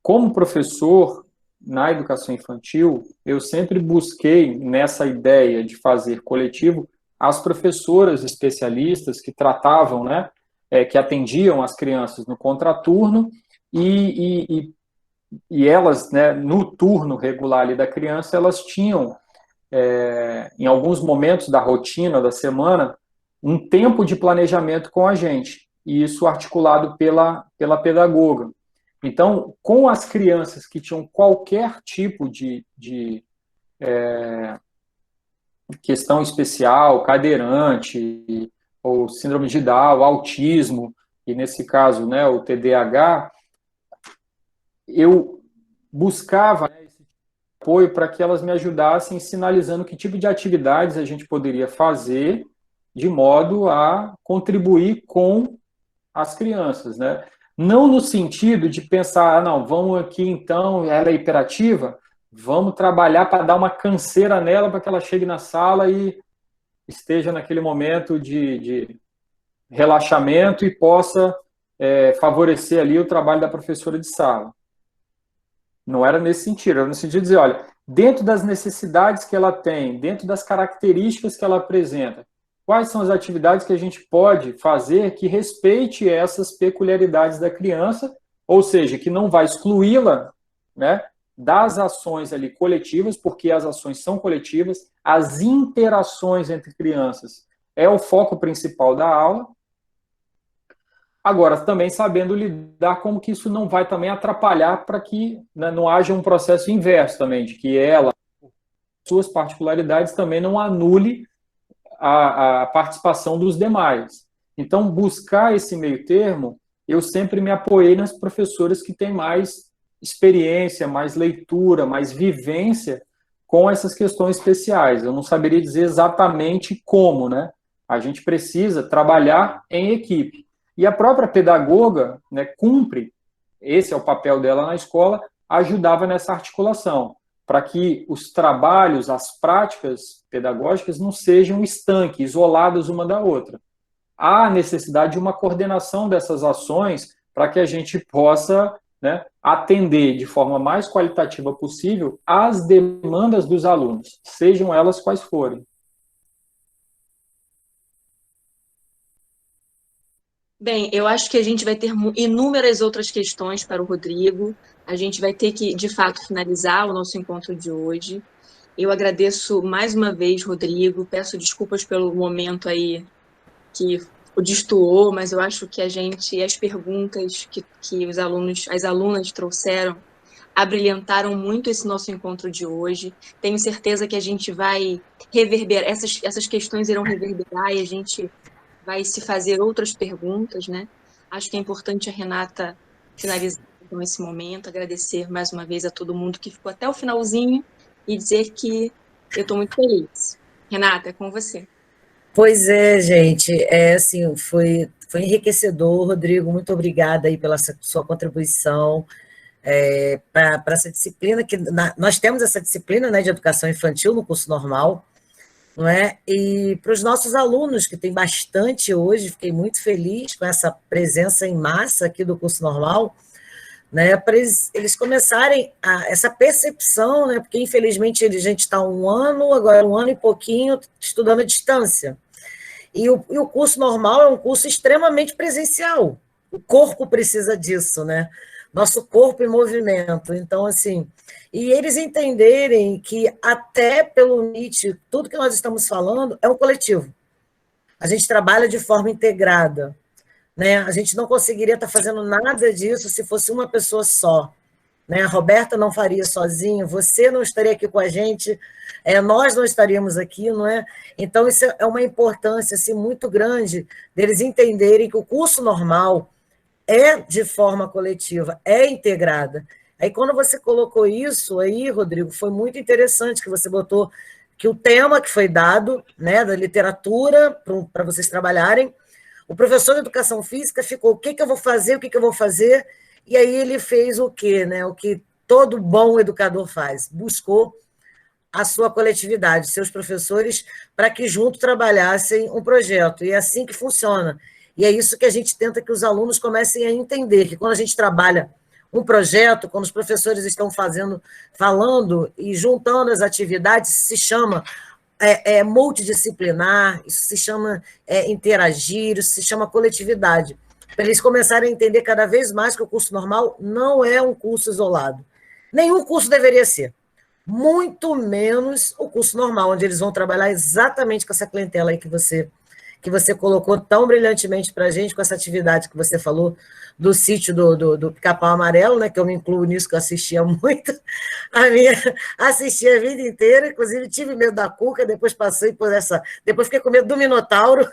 S2: Como professor, na educação infantil, eu sempre busquei, nessa ideia de fazer coletivo, as professoras especialistas que tratavam, né, que atendiam as crianças no contraturno e elas, né, no turno regular ali da criança, elas tinham, em alguns momentos da rotina da semana, um tempo de planejamento com a gente, e isso articulado pela pedagoga. Então, com as crianças que tinham qualquer tipo de questão especial, cadeirante, ou síndrome de Down, autismo, e nesse caso, né, o TDAH, eu buscava, né, esse apoio para que elas me ajudassem sinalizando que tipo de atividades a gente poderia fazer de modo a contribuir com as crianças, né? Não no sentido de pensar, não, vamos aqui então, ela é hiperativa, vamos trabalhar para dar uma canseira nela para que ela chegue na sala e esteja naquele momento de relaxamento e possa favorecer ali o trabalho da professora de sala. Não era nesse sentido, era no sentido de dizer, olha, dentro das necessidades que ela tem, dentro das características que ela apresenta, quais são as atividades que a gente pode fazer que respeite essas peculiaridades da criança, ou seja, que não vai excluí-la, né, das ações ali coletivas, porque as ações são coletivas, as interações entre crianças é o foco principal da aula. Agora, também sabendo lidar como que isso não vai também atrapalhar para que, né, não haja um processo inverso também, de que ela, suas particularidades, também não anule a participação dos demais. Então, buscar esse meio termo, eu sempre me apoiei nas professoras que têm mais experiência, mais leitura, mais vivência com essas questões especiais. Eu não saberia dizer exatamente como, né? A gente precisa trabalhar em equipe. E a própria pedagoga, né, cumpre, esse é o papel dela na escola, ajudava nessa articulação, para que os trabalhos, as práticas pedagógicas não sejam estanques, isoladas uma da outra. Há necessidade de uma coordenação dessas ações para que a gente possa, né, atender de forma mais qualitativa possível às demandas dos alunos, sejam elas quais forem.
S1: Bem, eu acho que a gente vai ter inúmeras outras questões para o Rodrigo. A gente vai ter que, de fato, finalizar o nosso encontro de hoje. Eu agradeço mais uma vez, Rodrigo. Peço desculpas pelo momento aí que o destoou, mas eu acho que as perguntas que os alunos, as alunas trouxeram, abrilhantaram muito esse nosso encontro de hoje. Tenho certeza que a gente vai reverberar, essas questões irão reverberar e a gente vai se fazer outras perguntas, né? Acho que é importante a Renata finalizar então esse momento, agradecer mais uma vez a todo mundo que ficou até o finalzinho e dizer que eu estou muito feliz. Renata, é com você.
S3: Pois é, gente, assim, foi enriquecedor, Rodrigo, muito obrigada aí pela sua contribuição para essa disciplina, que nós temos essa disciplina, né, de educação infantil no curso normal, não é? E para os nossos alunos, que tem bastante hoje, fiquei muito feliz com essa presença em massa aqui do curso normal, né, para eles começarem essa percepção, né, porque infelizmente a gente está agora um ano e pouquinho, estudando à distância. E o curso normal é um curso extremamente presencial. O corpo precisa disso, né? Nosso corpo em movimento. Então, assim, e eles entenderem que até pelo NIT, tudo que nós estamos falando é um coletivo. A gente trabalha de forma integrada, né? A gente não conseguiria estar fazendo nada disso se fosse uma pessoa só, né? A Roberta não faria sozinho, você não estaria aqui com a gente, nós não estaríamos aqui, não é? Então, isso é uma importância assim, muito grande deles entenderem que o curso normal é de forma coletiva, é integrada. Aí, quando você colocou isso aí, Rodrigo, foi muito interessante que você botou que o tema que foi dado, né, da literatura, para vocês trabalharem, o professor de educação física ficou, o que eu vou fazer, o que eu vou fazer, e aí ele fez o quê, né? O que todo bom educador faz, buscou a sua coletividade, seus professores, para que junto trabalhassem um projeto, e é assim que funciona. E é isso que a gente tenta que os alunos comecem a entender, que quando a gente trabalha um projeto, quando os professores estão falando e juntando as atividades, se chama multidisciplinar, isso se chama interagir, isso se chama coletividade. Para eles começarem a entender cada vez mais que o curso normal não é um curso isolado. Nenhum curso deveria ser. Muito menos o curso normal, onde eles vão trabalhar exatamente com essa clientela aí que você colocou tão brilhantemente para a gente, com essa atividade que você falou do sítio do Pica-Pau Amarelo, né, que eu me incluo nisso, que eu assistia muito, assisti a vida inteira, inclusive tive medo da Cuca, depois passei por depois fiquei com medo do Minotauro,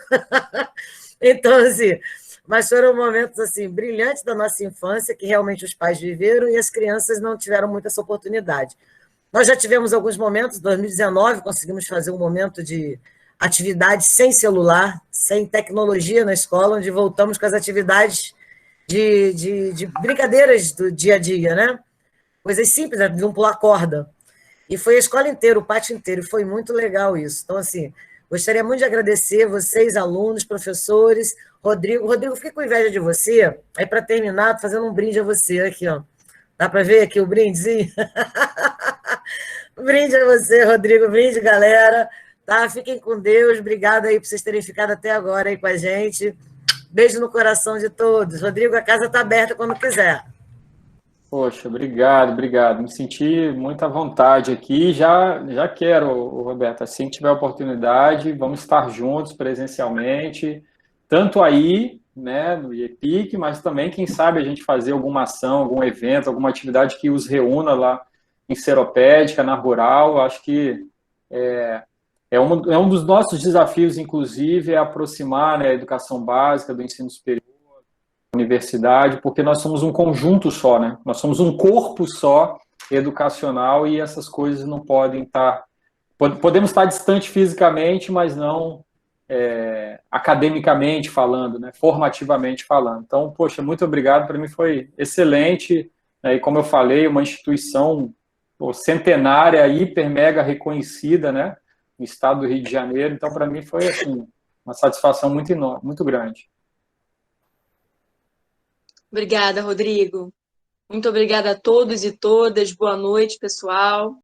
S3: então, assim, mas foram momentos, assim, brilhantes da nossa infância, que realmente os pais viveram e as crianças não tiveram muito essa oportunidade. Nós já tivemos alguns momentos, em 2019 conseguimos fazer um momento de atividade sem celular, sem tecnologia na escola, onde voltamos com as atividades de brincadeiras do dia a dia, né? Coisas simples, de não pular corda. E foi a escola inteira, o pátio inteiro, foi muito legal isso. Então, assim, gostaria muito de agradecer vocês, alunos, professores, Rodrigo. Rodrigo, fiquei com inveja de você. Aí, para terminar, tô fazendo um brinde a você aqui, ó. Dá para ver aqui o brindezinho? Brinde a você, Rodrigo, brinde, galera. Tá? Fiquem com Deus. Obrigada aí por vocês terem ficado até agora aí com a gente. Beijo no coração de todos. Rodrigo, a casa está aberta quando quiser.
S2: Poxa, obrigado, obrigado. Me senti muito à vontade aqui. Já quero, Roberto, assim que tiver oportunidade, vamos estar juntos presencialmente, tanto aí, né, no IEPIC, mas também, quem sabe, a gente fazer alguma ação, algum evento, alguma atividade que os reúna lá em Seropédica, na Rural. Acho que é um dos nossos desafios, inclusive, é aproximar, né, a educação básica do ensino superior, universidade, porque nós somos um conjunto só, né? Nós somos um corpo só educacional e essas coisas não podem estar... Podemos estar distante fisicamente, mas não academicamente falando, né? Formativamente falando. Então, poxa, muito obrigado, para mim foi excelente, né? E como eu falei, uma instituição centenária, hiper, mega reconhecida, né? No estado do Rio de Janeiro, então para mim foi assim, uma satisfação muito enorme, muito grande.
S1: Obrigada, Rodrigo. Muito obrigada a todos e todas. Boa noite, pessoal.